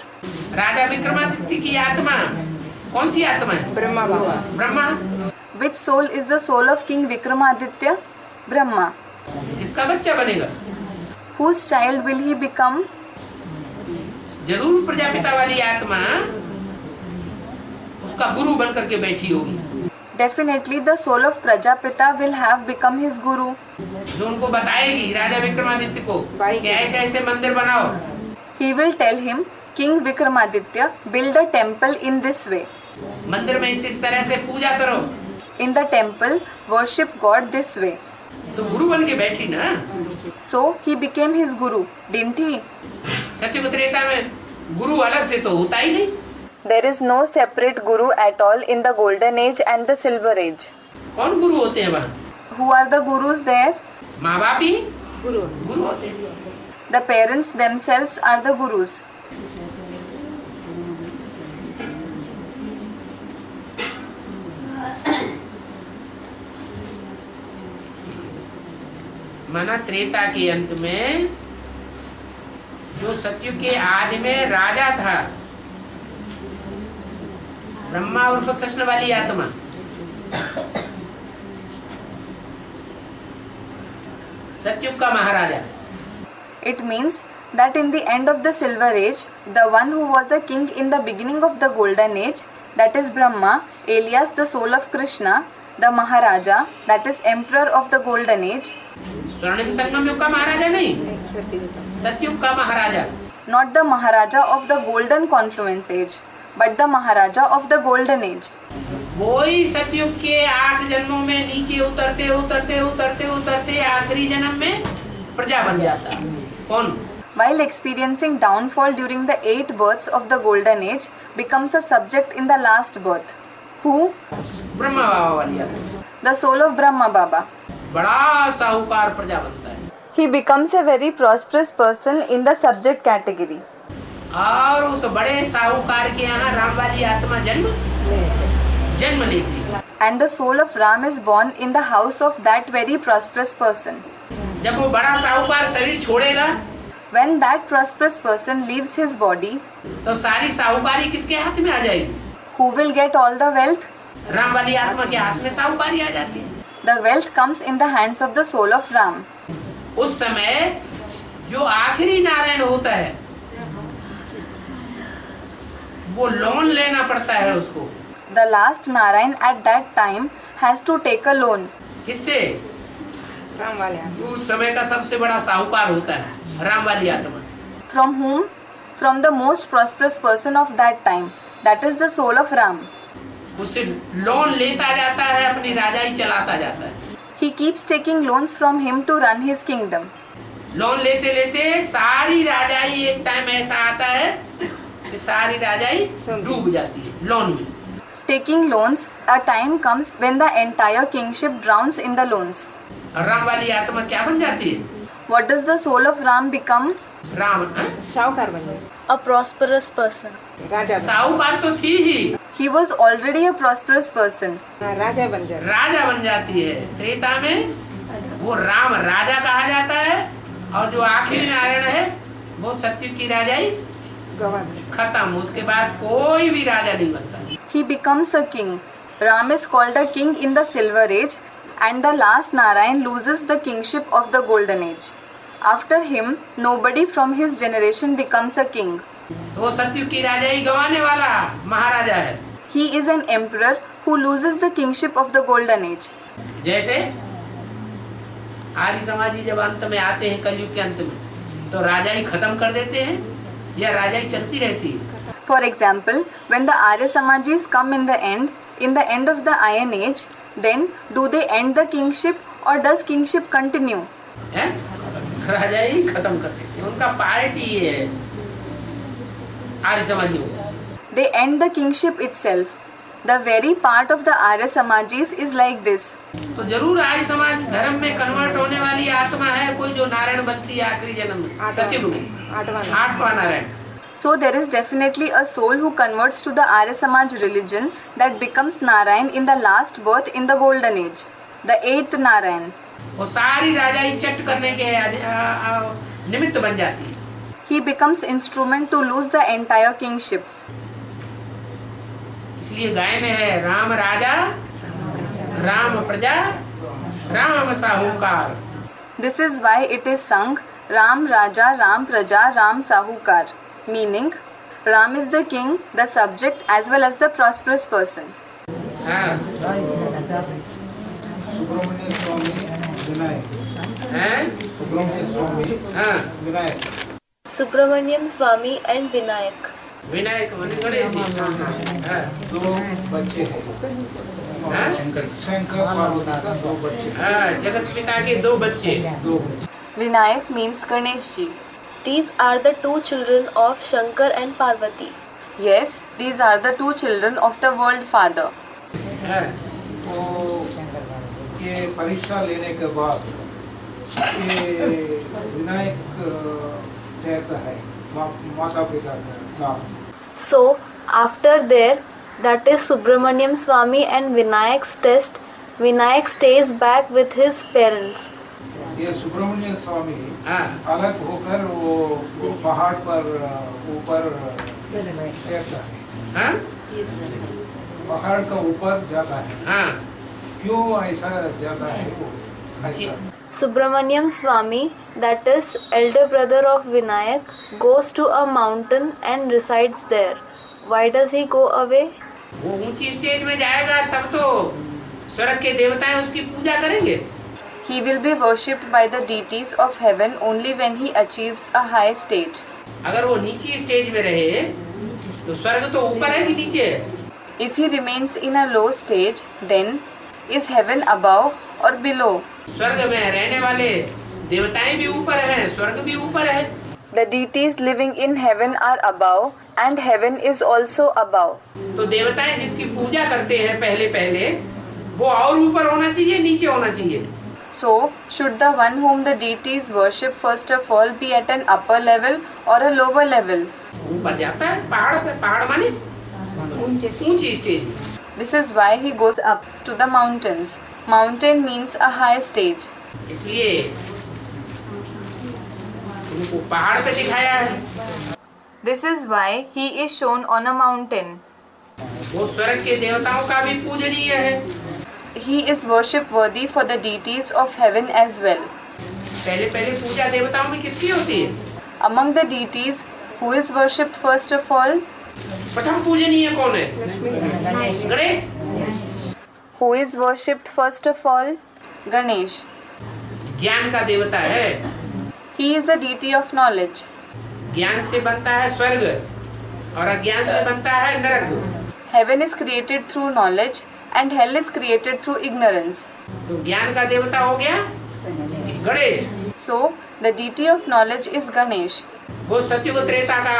राजा विक्रमादित्य की आत्मा कौन सी आत्मा है? ब्रह्मा बाबा। Brahma. Which soul is the soul of King Vikramaditya? Brahma. इसका बच्चा बनेगा। Whose child will he become? जरूर प्रजापिता वाली आत्मा उसका गुरु बन करके बैठी होगी। Definitely the soul of Prajapita will have become his guru. जो उनको बताएगी राजा विक्रमादित्य को कि ऐसे ऐसे मंदिर बनाओ। He will tell him, King Vikramaditya, build a temple in this way. मंदिर में इस तरह से पूजा करो। In the temple, worship God this way. तो गुरु बन के बैठी ना। So he became his guru, didn't he? सत्युग त्रेता में गुरु अलग से तो होता ही नहीं। There is no separate guru at all in the Golden Age and the Silver Age. कौन गुरु होते हैं वहाँ? Who are the gurus there? माँ बाप ही गुरु होते हैं। The parents themselves are the gurus. माना त्रेता के अंत में जो सत्युग के आदि में राजा था, ब्रह्मा उर्फ कृष्ण वाली आत्मा, सत्युग का महाराजा। It means that in the end of the Silver Age, the one who was a king in the beginning of the Golden Age, that is Brahma, alias the soul of Krishna, the Maharaja, that is Emperor of the Golden Age, स्वर्णिम संगम युग का महाराजा नहीं, सत्युग का महाराजा। not the Maharaja of the Golden Confluence Age, but the Maharaja of the Golden Age. वही सतयुग के 8 जन्मों में नीचे उतरते उतरते उतरते उतरते आखिरी जन्म में प्रजा बन जाता। कौन? While experiencing downfall during the 8 births of the Golden Age, becomes a subject in the last birth. Who? Brahma बाबा वाली आत्मा। The soul of Brahma Baba. बड़ा साहूकार प्रजा बनता है। He becomes a very prosperous person in the subject category. और उस बड़े साहूकार के यहाँ राम वाली आत्मा जन्म लेती है। And the soul of Ram is born in the house of that very prosperous person. जब वो बड़ा साहूकार शरीर छोड़ेगा, When that prosperous person leaves his body, तो सारी साहूकारी किसके हाथ में आ जाएगी? who will get all the wealth? Ram वाली आत्मा के हाथ में साहूकारी आ जाती है। The wealth comes in the hands of the soul of Ram. उस समय जो आखिरी नारायण होता है वो लोन लेना पड़ता है उसको। The last Narayan at that time has to take a loan. किससे? राम वाले आत्मा। उस समय का सबसे बड़ा साहूकार होता है राम वाली आत्मा। From whom? From the most prosperous person of that time. That is the soul of Ram. उससे लोन लेता जाता है, अपनी राजाई चलाता जाता है। He keeps taking loans from him to run his kingdom. Loan लेते लेते सारी राजाई एक टाइम ऐसा आता है कि सारी राजाई डूब जाती है लोन में। Taking loans, a time comes when the entire kingship drowns in the loans. और राम वाली आत्मा क्या बन जाती है? What does the soul of Ram become? Ram साहूकार बन गए। A prosperous person. राजा साहूकार तो थी ही, He was already a prosperous person. राजा बन जाए। राजा बन जाती है। त्रेता में वो राम राजा कहा जाता है और जो आखिरी नारायण है वो सत्युग की राजाई खत्म। उसके बाद कोई भी राजा नहीं बनता। He becomes a king. Ram is called a king in the Silver Age, and the last Narayan loses the kingship of the golden age. After him, nobody from his generation becomes a king. वो सतयुग की राजाई गंवाने वाला महाराजा है। He is an emperor who loses the kingship of the golden age. जैसे आर्य समाजी जब अंत में आते हैं, कलयुग के अंत में, तो राजाई खत्म कर देते हैं या राजाई चलती रहती है? For example, when the Arya Samajis come in the end of the Iron Age, then do they end the kingship or does kingship continue? है? राजाई खत्म कर देते हैं। उनका पार्टी ये है आर्य समाजियों। They end the kingship itself. The very part of the Arya Samajis is like this. तो जरूर आर्य समाज धर्म में कन्वर्ट होने वाली आत्मा है कोई, जो नारायण बनती है आखिरी जन्म में, सतयुग में, आठवां Narayan. So there is definitely a soul who converts to the Arya Samaj religion that becomes Narayan in the last birth in the golden age, the 8th Narayan. वो सारी राजाई चट करने के निमित्त बन जाती है। He becomes instrument to lose the entire kingship. इसलिए गाय में है राम राजा, राम प्रजा, राम साहूकार। This is why it is sung Ram Raja, Ram Praja, Ram Sahukar, meaning Ram is the king, the subject as well as the prosperous person. हाँ, सुब्रमण्य स्वामी विनायक, हैं? सुब्रमण्य स्वामी हाँ, Vinayak, Subramaniam Swami and Vinayak. Vinayak माने गणेश जी। हाँ, दो बच्चे हैं, हाँ? शंकर पार्वती का दो बच्चे, हाँ, जगत पिता के दो बच्चे। दो बच्चे। Vinayak means Ganesh ji. These are the two children of Shankar and Parvati. Yes, these are the two children of the world father. हाँ, तो ये परीक्षा लेने के बाद ये विनायक रहता है माता पिता के साथ। So, after there, that is Subramaniam Swami and Vinayak's test, Vinayak stays back with his parents. ये सुब्रमण्य स्वामी हाँ, अलग होकर वो पहाड़ पर ऊपर रहता है, हाँ, पहाड़ का ऊपर जाता है। हाँ। क्यों ऐसा जाता है वो? ऐसा Subramaniam Swami, that is elder brother of Vinayak, goes to a mountain and resides there. Why does he go away? वो ऊंची स्टेज में जाएगा तब तो स्वर्ग के देवताएं उसकी पूजा करेंगे। He will be worshipped by the deities of heaven only when he achieves a high stage. अगर वो नीची स्टेज में रहे तो स्वर्ग तो ऊपर है कि नीचे है? If he remains in a low stage, then is heaven above or below? स्वर्ग में रहने वाले देवताएं भी ऊपर हैं, स्वर्ग भी ऊपर है। The deities living in heaven are above and heaven is also above. तो देवताएं जिसकी पूजा करते हैं पहले पहले, वो और ऊपर होना चाहिए, नीचे होना चाहिए? So, should the one whom the deities worship first of all be at an upper level or a lower level? ऊपर जाता है पहाड़ पे, पहाड़ माने ऊंची stage. This is why he goes up to the mountains. Mountain means a high stage. इसलिए उनको पहाड़ पे दिखाया है। This is why he is shown on a mountain. वो स्वर्ग के देवताओं का भी पूजनीय है। He is worship worthy for the deities of heaven as well. पहले पहले पूजा देवताओं में किसकी होती है? Among the deities, who is worshipped first of all? प्रथम पूजनीय कौन है? Ganesh. Who is worshipped first of all? Ganesh. ज्ञान का देवता है। He is the deity of knowledge. ज्ञान से बनता है स्वर्ग और अज्ञान से बनता है नरक। Heaven is created through knowledge and hell is created through ignorance. तो ज्ञान का देवता हो गया Ganesh. So, the deity of knowledge is Ganesh. वो सतयुग त्रेता का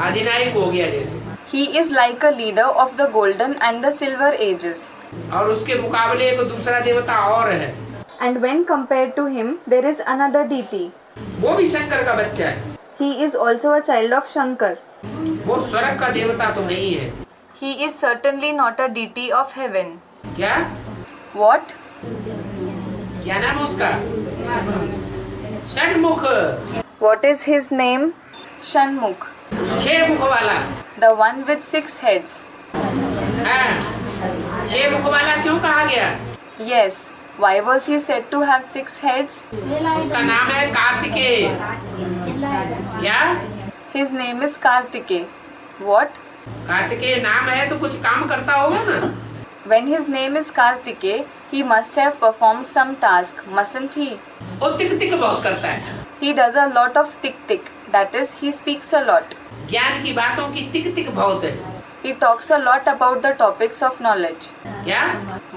अधिनायक हो गया जैसे। He is like a leader of the golden and the silver ages. और उसके मुकाबले एक दूसरा देवता और है। And when compared to him, there is another deity. वो भी शंकर का बच्चा है। He is also a child of Shankar. वो स्वर्ग का देवता तो नहीं है। He is certainly not a deity of heaven. क्या? What? क्या नाम है उसका? Shanmukha. What is his name? Shanmukh. 6 मुख वाला। The one with 6 heads. हाँ, 6 मुख वाला क्यों कहा गया? Yes, Why was he said to have 6 heads? उसका नाम है कार्तिकेय। क्या? His name is Kartikeya. What? Kartikeya नाम है तो कुछ काम करता होगा ना। When his name is Kartikeya, he must have performed some task, mustn't he? वो तिक तिक बहुत करता है। He does a lot of tik-tik, that is, he speaks a lot. ज्ञान की बातों की तिक तिक बहुत है। He talks a lot about the topics of knowledge. क्या?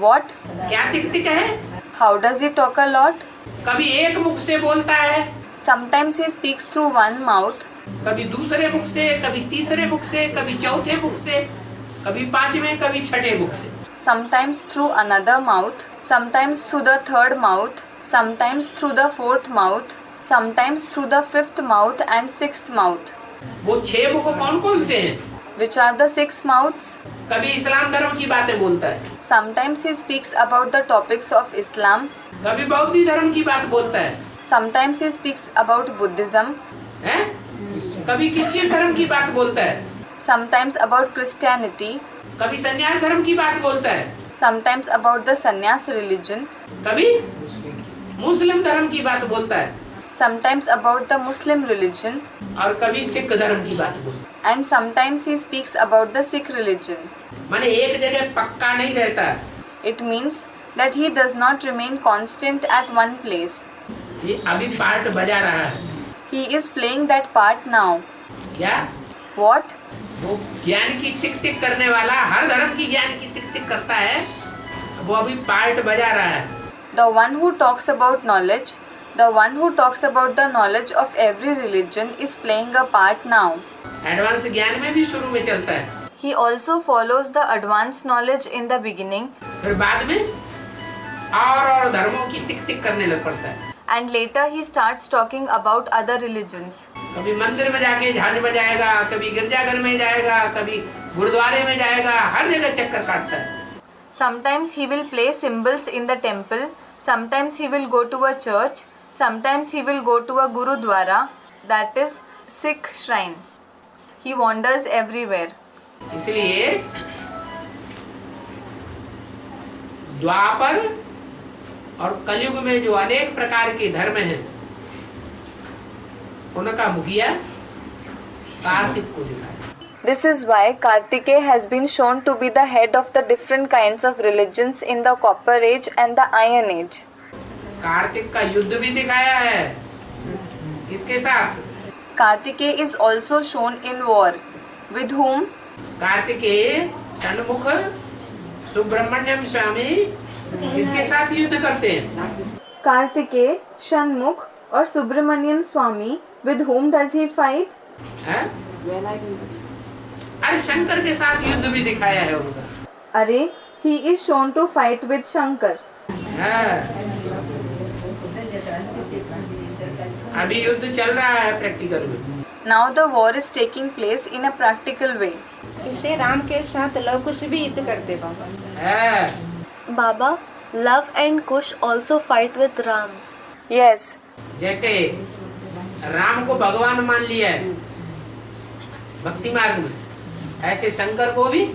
What? क्या तिक तिक है? How does he talk a lot? कभी एक मुख से बोलता है, Sometimes he speaks through one mouth, कभी दूसरे मुख से, कभी तीसरे मुख से, कभी चौथे मुख से, कभी पांचवें, कभी छठे मुख से। sometimes through another mouth, sometimes through the third mouth, sometimes through the fourth mouth, sometimes through the fifth mouth and sixth mouth. वो 6 मुख कौन कौन से हैं? Which are the 6 mouths? कभी इस्लाम धर्म की बातें बोलता है, Sometimes he speaks about the topics of Islam, कभी बौद्ध धर्म की बात बोलता है, sometimes he speaks about Buddhism, हैं? कभी क्रिश्चियन धर्म की बात बोलता है, sometimes about Christianity, कभी सन्यास धर्म की बात बोलता है, sometimes about the sannyas religion, कभी मुस्लिम धर्म की बात बोलता है, sometimes about the Muslim religion, और कभी सिख धर्म की बात बोलता है। and sometimes he speaks about the Sikh religion. माने एक जगह पक्का नहीं रहता। It means that he does not remain constant at one place. ये अभी पार्ट बजा रहा है। He is playing that part now. क्या? What? वो ज्ञान की टिक टिक करने वाला, हर धर्म की ज्ञान की टिक टिक करता है, वो अभी पार्ट बजा रहा है। The one who talks about knowledge, the one who talks about the knowledge of every religion is playing a part now. Advance ज्ञान में भी शुरू में चलता है, He also follows the advanced knowledge in the beginning, फिर बाद में और धर्मों की टिक टिक करने लग पड़ता है। and later he starts talking about other religions. कभी मंदिर में जाके झांझ बजाएगा, कभी गिरजाघर में जाएगा, कभी गुरुद्वारे में जाएगा, हर जगह चक्कर काटता है। Sometimes he will play cymbals in the temple, sometimes he will go to a church, sometimes he will go to a gurudwara, that is Sikh shrine. He wanders everywhere. इसलिए द्वापर और कलयुग में जो अनेक प्रकार के धर्म हैं, उनका मुखिया कार्तिक को दिखाया। This is why Kartikeya has been shown to be the head of the different kinds of religions in the Copper Age and the Iron Age. Kartik का युद्ध भी दिखाया है इसके साथ। Kartikeya is also shown in war. With whom? Kartikeya Shanmukh Subramaniam स्वामी इसके साथ युद्ध करते हैं। Kartikeya, Shanmukh or Subramaniam Swami. With whom does he fight? हैं? अरे शंकर के साथ युद्ध भी दिखाया है उनका। Arey, he is shown to fight with Shankar. अभी युद्ध चल रहा है प्रैक्टिकल में। Now the war is taking place in a practical way. इसे राम के साथ लव कुश भी युद्ध करते बाबा। है। Baba, Love and Kush also fight with Ram. Yes, जैसे राम को भगवान मान लिया है भक्ति मार्ग में, ऐसे शंकर को भी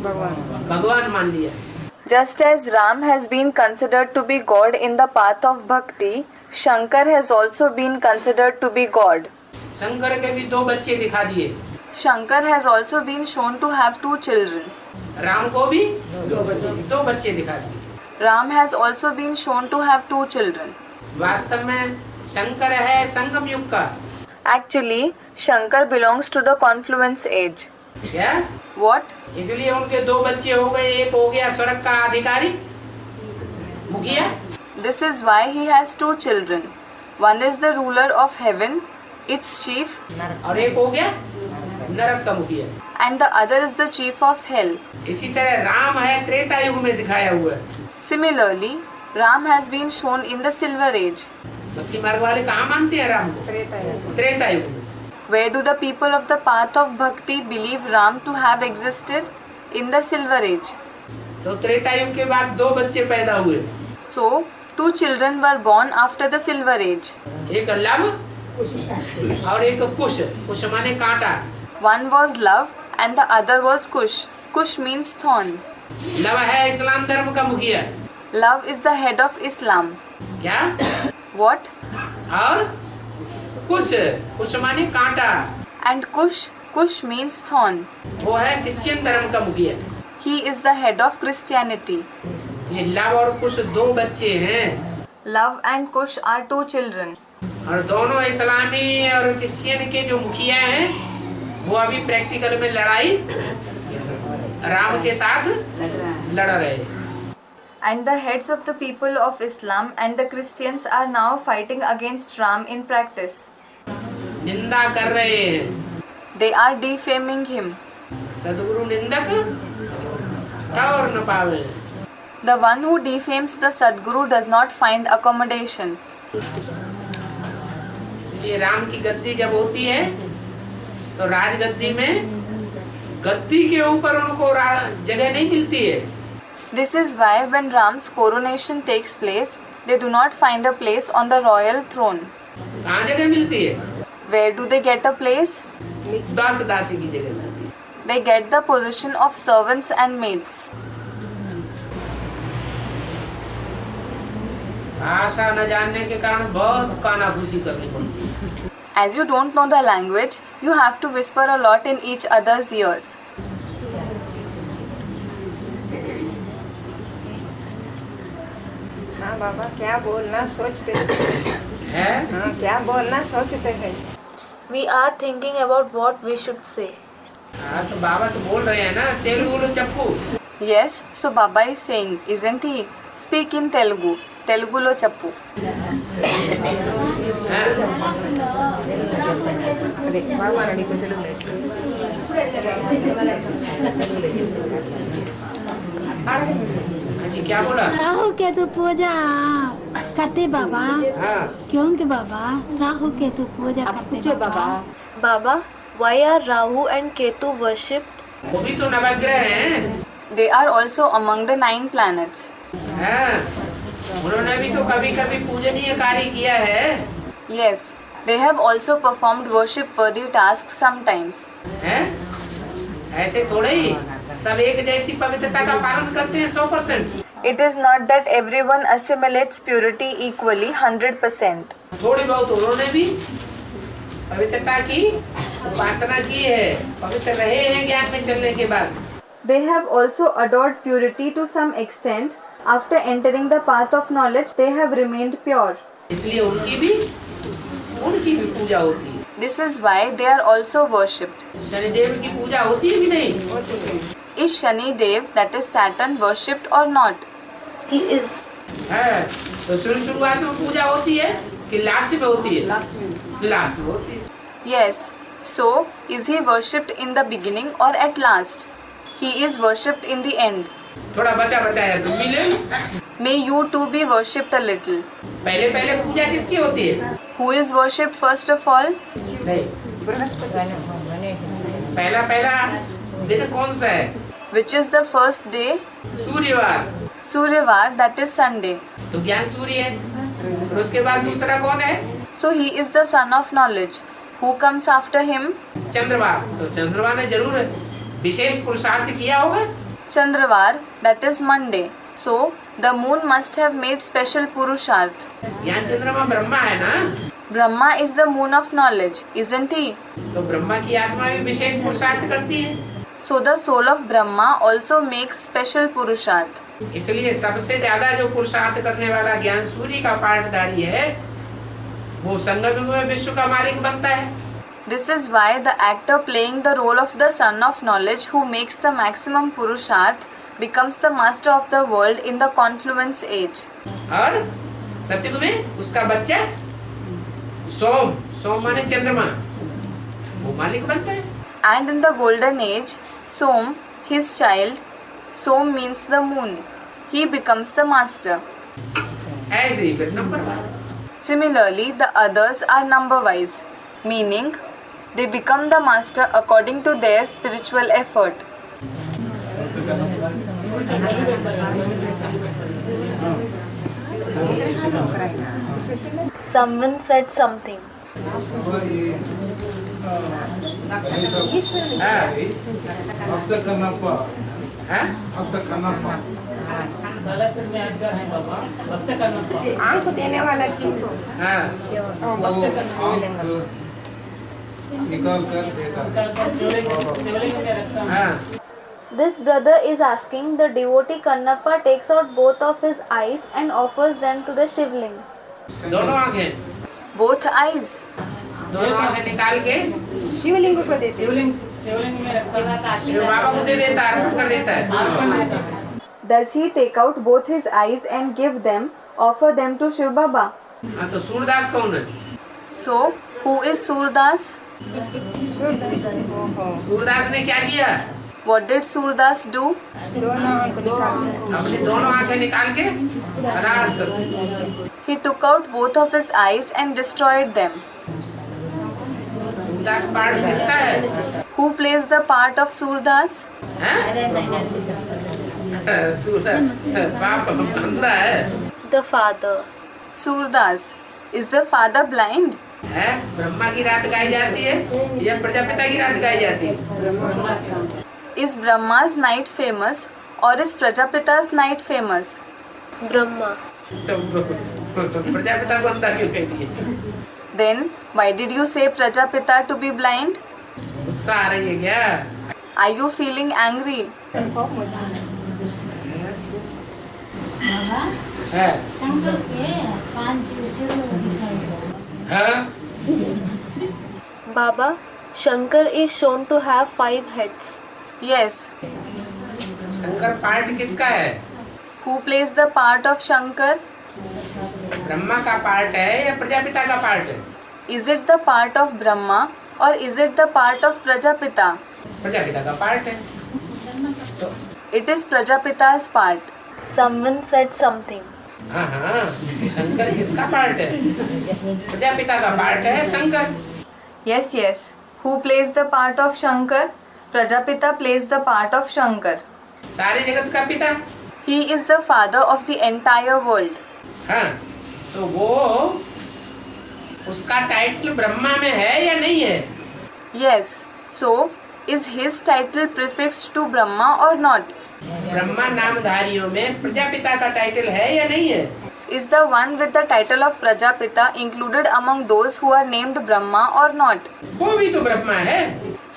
भगवान मान लिया है। just as Ram has been considered to be God in the path of bhakti, Shankar has also been considered to be God. Shankar के भी 2 बच्चे दिखा दिए, Shankar has also been shown to have 2 children. Ram को भी 2 बच्चे दिखा दिए। Ram has also been shown to have 2 children. वास्तव में शंकर है संगम युग का। Actually, Shankar belongs to the confluence age. क्या? What? इसलिए उनके 2 बच्चे हो गए, एक हो गया स्वर्ग का अधिकारी मुखिया, This is why he has 2 children. One is the ruler of heaven, its chief, और एक हो गया नरक का मुखिया। and the other is the chief of hell. इसी तरह राम है त्रेता युग में दिखाया हुआ है। Similarly, Ram has been shown in the silver age. भक्ति मार्ग वाले कहाँ मानते हैं राम को? त्रेता युग में। Where do the people of the path of bhakti believe Ram to have existed? In the silver age. तो त्रेता युग के बाद 2 बच्चे पैदा हुए, So, 2 children were born after the silver age. एक लव और एक कुश। कुश माने कांटा। One was love and the other was Kush. Kush means thorn. Love है इस्लाम धर्म का मुखिया, Love is the head of Islam. क्या? What? और कुश, कुश माने कांटा, And Kush means thorn. वो है क्रिश्चियन धर्म का मुखिया। He is the head of Christianity. ये लव और कुश दो बच्चे हैं, Love and Kush are 2 children. और दोनों इस्लामी और क्रिश्चियन के जो मुखिया हैं वो अभी प्रैक्टिकल में लड़ाई राम के साथ लड़ रहे हैं। And the heads of the people of Islam and the Christians are now fighting against Ram in practice. निंदा कर रहे हैं। They are defaming him. सदगुरु निंदक और न पावे। The one who defames the Sadguru does not find accommodation. इसलिए राम की गद्दी जब होती है तो राजगद्दी में गद्दी के ऊपर उनको जगह नहीं मिलती है। This is why when Ram's coronation takes place, they do not find a place on the royal throne. कहाँ जगह मिलती है? Where do they get a place? दास दासी की जगह मिलती है। They get the position of servants and maids. भाषा न जानने के कारण बहुत कानाफूसी करनी पड़ती है। As you don't know the language, you have to whisper a lot in each other's ears. हाँ बाबा, क्या बोलना सोचते है? हाँ, क्या बोलना सोचते हैं। We are thinking about what we should say. हाँ तो बाबा तो बोल रहे हैं ना, तेलुगु लो चप्पू। Yes, so Baba is saying, isn't he? Speak in Telugu. Telugu lo chappu. हाँ? అదే బాబా అడుగుతాడు जी क्या बोला? राहु केतु पूजा करते बाबा, हाँ क्योंकि बाबा राहु केतु पूजा करते बाबा। Baba, why are Rahu and Ketu worshipped? वो भी तो नवग्रह हैं। They are also among the 9 planets. हाँ, उन्होंने भी तो कभी कभी पूजनीय कार्य किया है। Yes, they have also performed worship-worthy tasks sometimes. हैं? ऐसे थोड़े ही सब एक जैसी पवित्रता का पालन करते हैं 100%। It is not that everyone assimilates purity equally 100%. थोड़ी बहुत उन्होंने भी पवित्रता की उपासना की है, पवित्र रहे हैं ज्ञान में चलने के बाद। They have also adored purity to some extent. After entering the path of knowledge, they have remained pure. इसलिए उनकी भी पूजा होती है। This is why they are also worshipped. Shanidev की पूजा होती है कि नहीं? Is Shani Dev, that is Saturn, worshipped or not? He is. है तो शुरुआत में पूजा होती है कि लास्ट में होती है? लास्ट में होती है। Yes. So, is he worshipped in the beginning or at last? He is worshipped in the end. थोड़ा बचा है तो मिले। May you too be worshipped a little. पहले पूजा किसकी होती है? Who is worshipped first of all? नहीं, पहला दिन कौन सा है? Which is the first day? सूर्यवार। Suryavar, that is Sunday. तो ज्ञान सूर्य है। और उसके बाद दूसरा कौन है? So he is the son of knowledge. Who comes after him? चंद्रवार। तो चंद्रवार ने जरूर विशेष पुरुषार्थ किया होगा। Chandravar, that is Monday. So the moon must have made special purusharth. ज्ञान चंद्रमा ब्रह्मा है ना? Brahma is the moon of knowledge, isn't he? तो ब्रह्मा की आत्मा भी विशेष पुरुषार्थ करती है। So the soul of Brahma also makes special purusharth. इसलिए सबसे ज्यादा जो पुरुषार्थ करने वाला ज्ञान सूर्य का पाठधारी है वो संगम युग में विश्व का मालिक बनता है। This is why the actor playing the role of the son of knowledge who makes the maximum purusharth becomes the master of the world in the confluence age. और सत्ययुग में उसका बच्चा सोम माने चंद्रमा, वो मालिक बनता है। And in the golden age, Som, his child, Som means the moon. He becomes the master. ऐसे ही फिर number. Similarly, the others are number-wise, meaning they become the master according to their spiritual effort. Someone said something. हाँ, भक्त कन्नप्पा हाँ? भक्त कन्नप्पा। आंख देने वाला शिव को हाँ। वो आंख निकाल कर देगा। हाँ। This brother is asking, the devotee Kannappa takes out both of his eyes and offers them to the Shivling. दोनों आंखें Both eyes. दोनों आंखें निकाल के शिवलिंग को देते शिव बाबा को दे देता है, अर्पण कर देता है। Does he take out both his eyes and give them, offer them to Shiv Baba? हाँ, तो सूरदास कौन है? So, who is Surdas? Surdas ने क्या किया? What did Surdas do? दोनों आंख निकाल अपनी दोनों आंखें निकाल के नाश कर दी। He took out both of his eyes and destroyed them. Surdas पाठ किसका है? Who plays the part of Surdas? हैं? सूरदास बाप बंदा है। The father. Surdas. Is the father blind? है? ब्रह्मा की रात गाई जाती है या प्रजापिता की रात गाई जाती है? Is Brahma's night famous or is Prajapita's night famous? Brahma. तो प्रजापिता को अंधा क्यों कहती है? Then, why did you say Prajapita to be blind? गुस्सा आ रही है क्या? Are you feeling angry? है? शंकर के 5 सिर दिखाई। हाँ? Baba, Shankar is shown to have 5 heads. Yes. Shankar पाठ किसका है? Who plays the part of Shankar? Brahma का पार्ट है या प्रजापिता का पार्ट है? Is it the part of Brahma or is it the part of Prajapita? Prajapita का पार्ट है। तो It is Prajapita's part. Someone said something. हाँ हाँ, शंकर किसका पार्ट है? प्रजापिता का पार्ट है Shankar. Yes, yes. Who plays the part of Shankar? Prajapita plays the part of Shankar. सारे जगत का पिता। He is the father of the entire world. हाँ, तो वो उसका टाइटल ब्रह्मा में है या नहीं है? Yes. So, is his title prefixed to Brahma or not? Brahma नामधारियों में प्रजापिता का टाइटल है या नहीं है? Is the one with the title of Prajapita included among those who are named Brahma or not? वो भी तो ब्रह्मा है।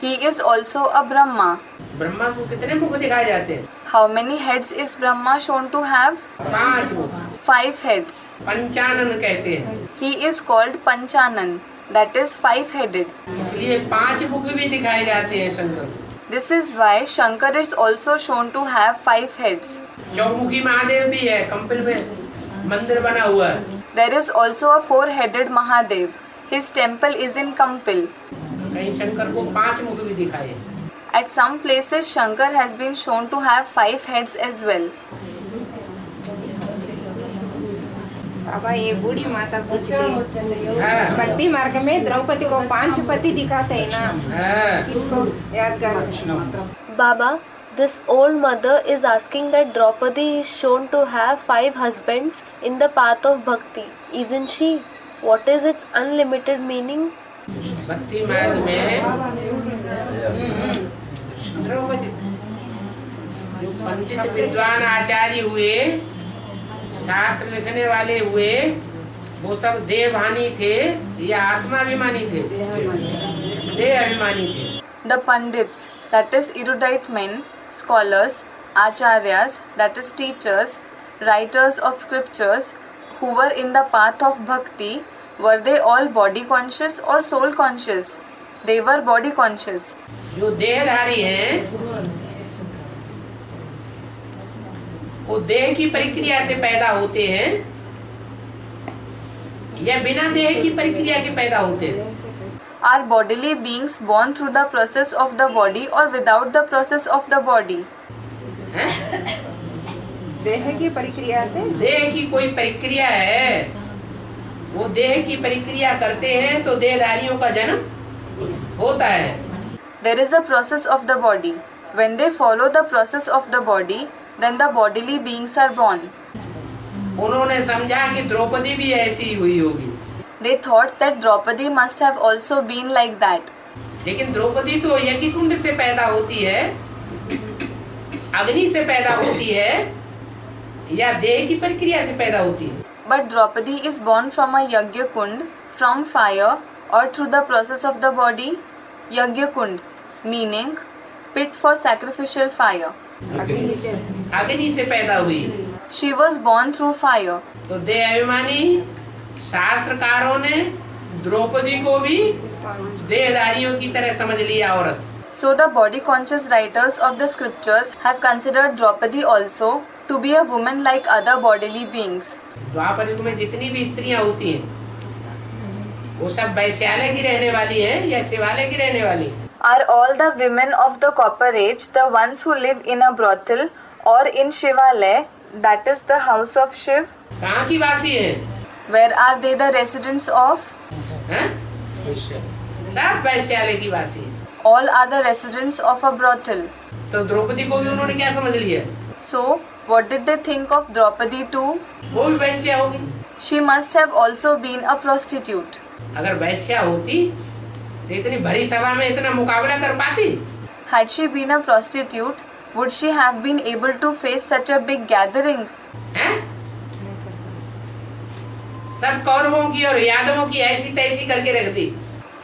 He is also a Brahma. Brahma को कितने मुख दिखाए जाते हैं? How many heads is Brahma shown to have? 5 मुख। 5 heads. पंचानन कहते हैं। He is called Panchanan, that is 5-headed. इसलिए 5 मुख भी दिखाए जाते हैं शंकर को। This is why Shankar is also shown to have 5 heads. चौमुखी महादेव भी है, कंपिल में मंदिर बना हुआ है। There is also a 4-headed Mahadev. His temple is in Kampil. कहीं शंकर को 5 मुख भी दिखाए। At some places, Shankar has been shown to have 5 heads as well. बाबा ये बूढ़ी माता पूछती हाँ, भक्ति मार्ग में द्रौपदी को 5 पति दिखाते हैं ना, हाँ। इसको याद करो। Baba, this old mother is asking that Draupadi is shown to have 5 husbands in the path of bhakti. Isn't she? What is its unlimited meaning? भक्ति मार्ग में द्रौपदी जो पंडित विद्वान आचार्य हुए, शास्त्र लिखने वाले हुए, वो सब देहभानी थे या आत्माभिमानी थे? देह अभिमानी थे। The Pandits, that is erudite men, scholars, acharyas, that is teachers, writers of scriptures, who were in the path of bhakti, were they all body conscious or soul conscious? They were body conscious. जो देहधारी हैं, वो देह की प्रक्रिया से पैदा होते हैं या बिना देह की प्रक्रिया के पैदा होते हैं? Are bodily beings born through the process of the body or without the process of the body? हैं? देह की प्रक्रिया थे। देह की कोई प्रक्रिया है, वो देह की प्रक्रिया करते हैं तो देहधारियों का जन्म होता है। There is a process of the body. When they follow the process of the body, then the bodily beings are born. उन्होंने समझा कि द्रौपदी भी ऐसी हुई होगी, They thought that Draupadi must have also been like that. लेकिन द्रौपदी तो यज्ञ कुंड से पैदा होती है, अग्नि से पैदा होती है या देह की प्रक्रिया से पैदा होती है? But Draupadi is born from a Yagya Kund, from fire, or through the process of the body? Yagya Kund, meaning pit for sacrificial fire. अग्नि से पैदा हुई। She was born through fire. तो देह अभिमानी शास्त्रकारों ने द्रौपदी को भी देहधारियों की तरह समझ लिया औरत। So the body conscious writers of the scriptures have considered Draupadi also to be a woman like other bodily beings. द्वापर युग में जितनी भी स्त्रियां होती हैं वो सब वैश्यालय की रहने वाली हैं या शिवालय की रहने वाली? Are all the women of the copper age the ones who live in a brothel or in Shivalaya, that is the house of Shiv? कहाँ की वासी है? Where are they the residents of? हैं? सब वैश्यालय की वासी है। All are the residents of a brothel. तो द्रौपदी को भी उन्होंने क्या समझ लिया? So, what did they think of Draupadi too? वो भी वैश्या होगी। She must have also been a prostitute. अगर वैश्या होती तो इतनी भरी सभा में इतना मुकाबला कर पाती? Had she been a prostitute, would she have been able to face such a big gathering? हैं? सब कौरवों की और यादवों की ऐसी तैसी करके रख दी।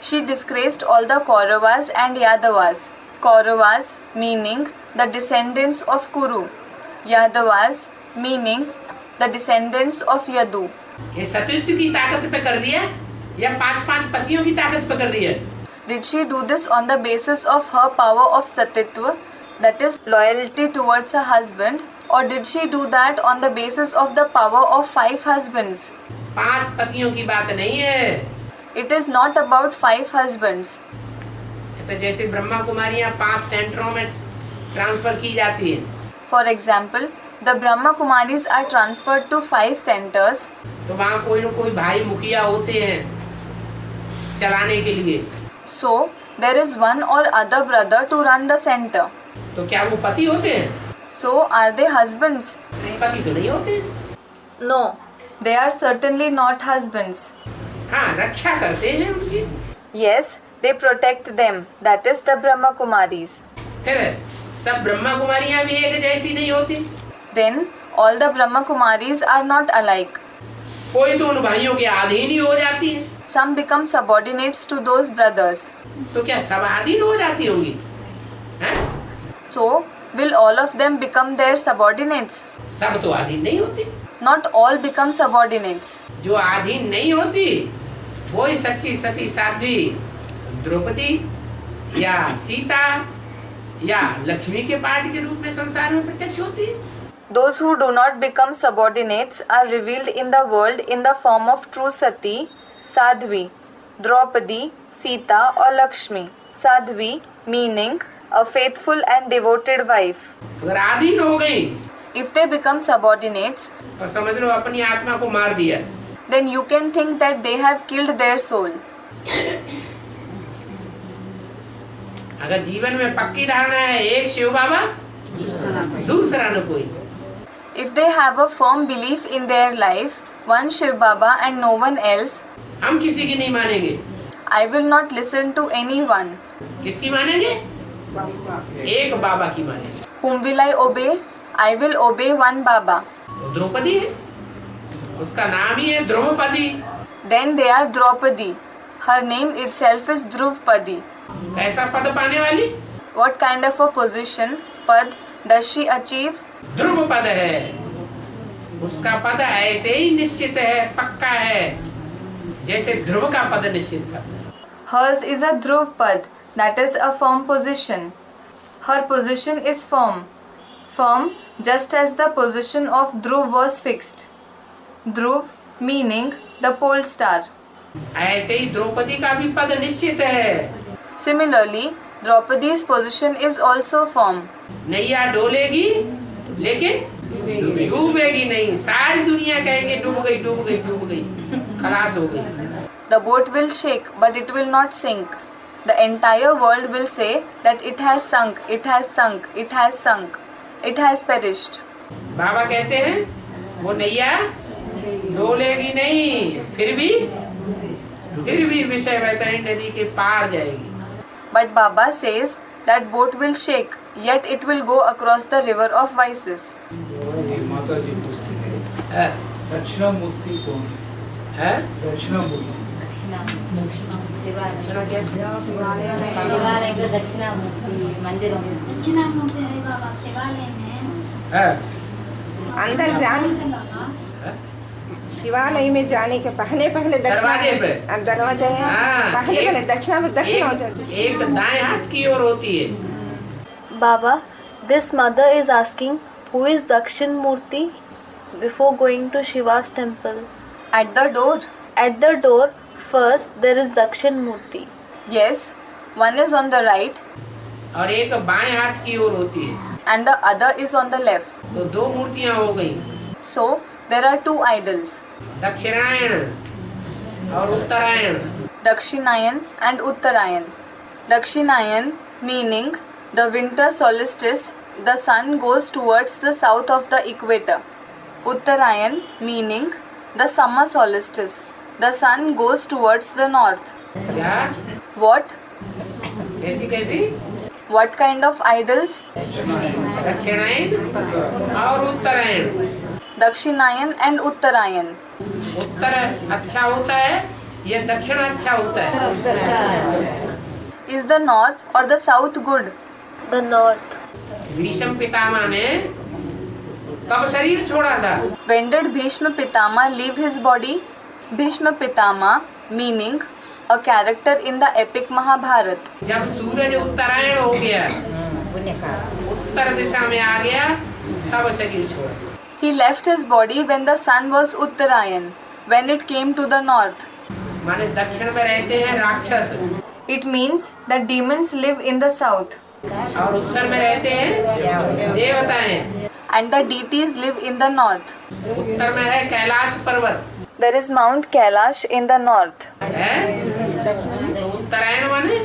She disgraced all the Kauravas and Yadavas. Kauravas meaning the descendants of Kuru. Yadavas meaning the descendants of Yadu. ये सतीत्व की ताकत पे कर दिया या 5-5 पतियों की ताकत पे कर दिया? Did she do this on the basis of her power of Satitva, that is loyalty towards her husband, or did she do that on the basis of the power of 5 husbands? 5 पतियों की बात नहीं है। It is not about 5 husbands. तो जैसे ब्रह्मा कुमारियां 5 सेंटरों में transfer की जाती है, For example, the Brahma Kumaris are transferred to 5 centers. तो वहाँ कोई न कोई भाई मुखिया होते हैं चलाने के लिए। So, there is one or other brother to run the center. तो क्या वो पति होते हैं? So, are they husbands? पति तो नहीं होते। No. They are certainly not husbands. हाँ, रक्षा करते हैं उनकी। Yes, they protect them. That is the Brahma Kumaris. फिर सब ब्रह्मा कुमारियां भी एक जैसी नहीं होती। Then, all the Brahma Kumaris are not alike. कोई तो उन भाइयों के अधीन ही हो जाती है। Some become subordinates to those brothers. तो क्या सब अधीन हो जाती होंगी? हैं? So, will all of them become their subordinates? सब तो अधीन नहीं होती। Not all become subordinates. जो अधीन नहीं होती वही सच्ची सती साध्वी द्रौपदी या सीता या लक्ष्मी के पाठ के रूप में संसार में प्रत्यक्ष होती है। Those who do not become subordinates are revealed in the world in the form of true Sati, Sadhvi, Draupadi, Sita or Lakshmi. Sadhvi meaning a faithful and devoted wife. अगर अधीन हो गई If they become subordinates, तो समझ लो अपनी आत्मा को मार दिया। then you can think that they have killed their soul. अगर जीवन में पक्की धारणा है एक शिव बाबा दूसरा न कोई, If they have a firm belief in their life, one Shiv Baba and no one else, हम किसी की नहीं मानेंगे। I will not listen to anyone. किसकी मानेंगे? एक बाबा की मानेंगे। Whom will I obey? I will obey one Baba. तो द्रौपदी है, उसका नाम ही है Draupadi. Then they are Draupadi. Her name itself is Drupadi. ऐसा पद पाने वाली What kind of a position, pad, does she achieve? ध्रुव पद है। उसका पद ऐसे ही निश्चित है, पक्का है, जैसे ध्रुव का पद निश्चित था। Hers is a Dhruv pad, that is a firm position. Her position is firm. Firm just as the position of Dhruv was fixed. Dhruv meaning the pole star. ऐसे ही द्रौपदी का भी पद निश्चित है। Similarly, Draupadi's position is also firm. नैया डोलेगी लेकिन डूबेगी नहीं। सारी दुनिया कहेंगे डूब गई डूब गई डूब गई, खलास हो गई। The boat will shake, but it will not sink. The entire world will say that it has sunk, it has sunk, it has sunk, it has perished. बाबा कहते हैं वो नैया डोलेगी नहीं, फिर भी विषय वैतरणी नदी के पार जाएगी। But Baba says that boat will shake, yet it will go across the river of vices. ये माता जी पूछती है है? दक्षिणामूर्ति कौन है? है? दक्षिणामूर्ति दक्षिणामूर्ति है बाबा शिवालय में है? अंदर जाने शिवालय में जाने के पहले पहले दरवाजे पे? दरवाजा है हाँ, पहले एक- पहले दक्षिण हो जाती है। एक दाएं हाथ की ओर होती है। Baba, this mother is asking who is Dakshin Murti before going to Shiva's temple. At the door? At the door, first there is Dakshin Murti. Yes, one is on the right और एक बाएं हाथ की ओर होती है। and the other is on the left. तो दो मूर्तियां हो गई, So, there are two idols, दक्षिणायन और उत्तरायण। Dakshinayan and Uttarayan. Dakshinayan meaning the winter solstice, the sun goes towards the south of the equator. Uttarayan meaning the summer solstice, the sun goes towards the north. क्या? What? कैसी कैसी? What kind of idols? दक्षिणायन और उत्तरायण। Dakshinayan and Uttarayan. उत्तर अच्छा होता है, ये दक्षिण अच्छा होता है। Is the north or the south good? The north. Bhishma Pitamah ने कब शरीर छोड़ा था? When did Bhishma Pitama leave his body? Bhishma Pitama meaning a character in the epic Mahabharat. जब सूरज उत्तरायण हो गया, उत्तर दिशा में आ गया, तब शरीर छोड़ा। He left his body when the sun was Uttarayan, when it came to the north. माने दक्षिण में रहते हैं राक्षस It means that demons live in the south और उत्तर में रहते हैं देवताएं। and the deities live in the north. उत्तर में है कैलाश पर्वत There is Mount Kailash in the north. है, तो उत्तरायण माने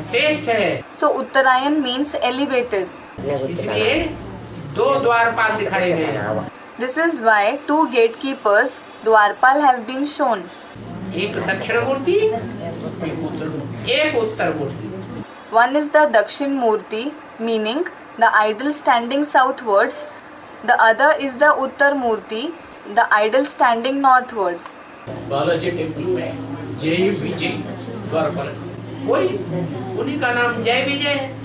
श्रेष्ठ है। So Uttarayan means elevated. इसलिए दो द्वारपाल दिखाए गए हैं। This is why two gatekeepers, Dwarpal, have been shown. एक दक्षिण मूर्ति, एक उत्तर मूर्ति। One is the Dakshin Murti, meaning the idol standing southwards. The other is the Uttar Murti, the idol standing northwards. Balaji temple में जय विजय द्वारपाल। वही उन्हीं का नाम जय विजय है।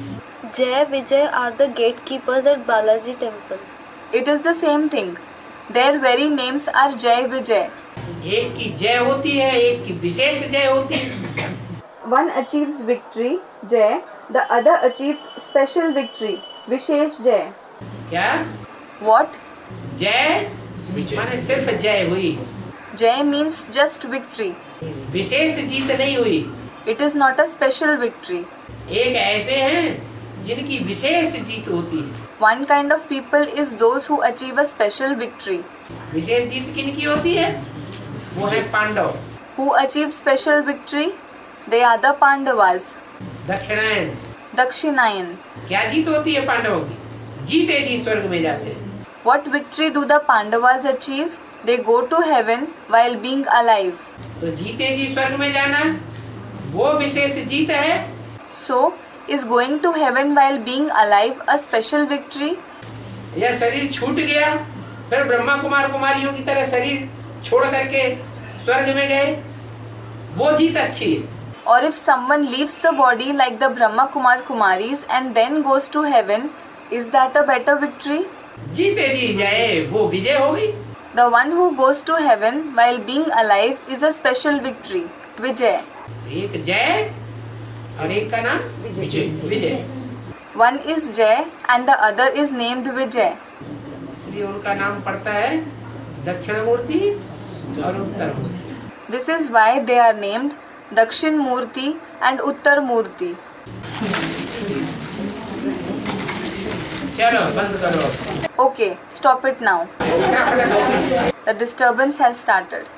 Jai Vijay are the gatekeepers at Balaji temple. It is the same thing. Their very names are Jai Vijay. एक की जय होती है, एक की विशेष जय होती है। One achieves victory, Jai. The other achieves special victory, Vishesh Jai. क्या? What? जय माने सिर्फ जय हुई, Jai means just victory. विशेष जीत नहीं हुई। It is not a special victory. एक ऐसे हैं जिनकी विशेष जीत होती है। One kind of people is those who achieve a special victory. विशेष जीत किनकी होती है? वो है Pandav. Who achieve special victory? They are the Pandavas. दक्षिणायन। Dakshinayan. क्या जीत होती है पांडवों की? जीते जी स्वर्ग में जाते हैं। What victory do the Pandavas achieve? They go to heaven while being alive. तो जीते जी स्वर्ग में जाना वो विशेष जीत है। So, is going to heaven while being alive a special victory? या शरीर छूट गया, फिर ब्रह्मा कुमार कुमारियों की तरह शरीर छोड़ करके स्वर्ग में गए, वो जीत अच्छी है। Or if someone leaves the body like the Brahma Kumar Kumaris and then goes to heaven, is that a better victory? जीते जी जाए वो विजय हो गई। The one who goes to heaven while being alive is a special victory, Vijay. एक जय और एक का नाम विजय। विजय One is Jai and the other is named Vijay. इसलिए उनका नाम पड़ता है दक्षिण मूर्ति और उत्तर मूर्ति। This is why they are named Dakshin Murti and Uttar Murti. चलो बंद करो। Okay, stop it now. The disturbance has started.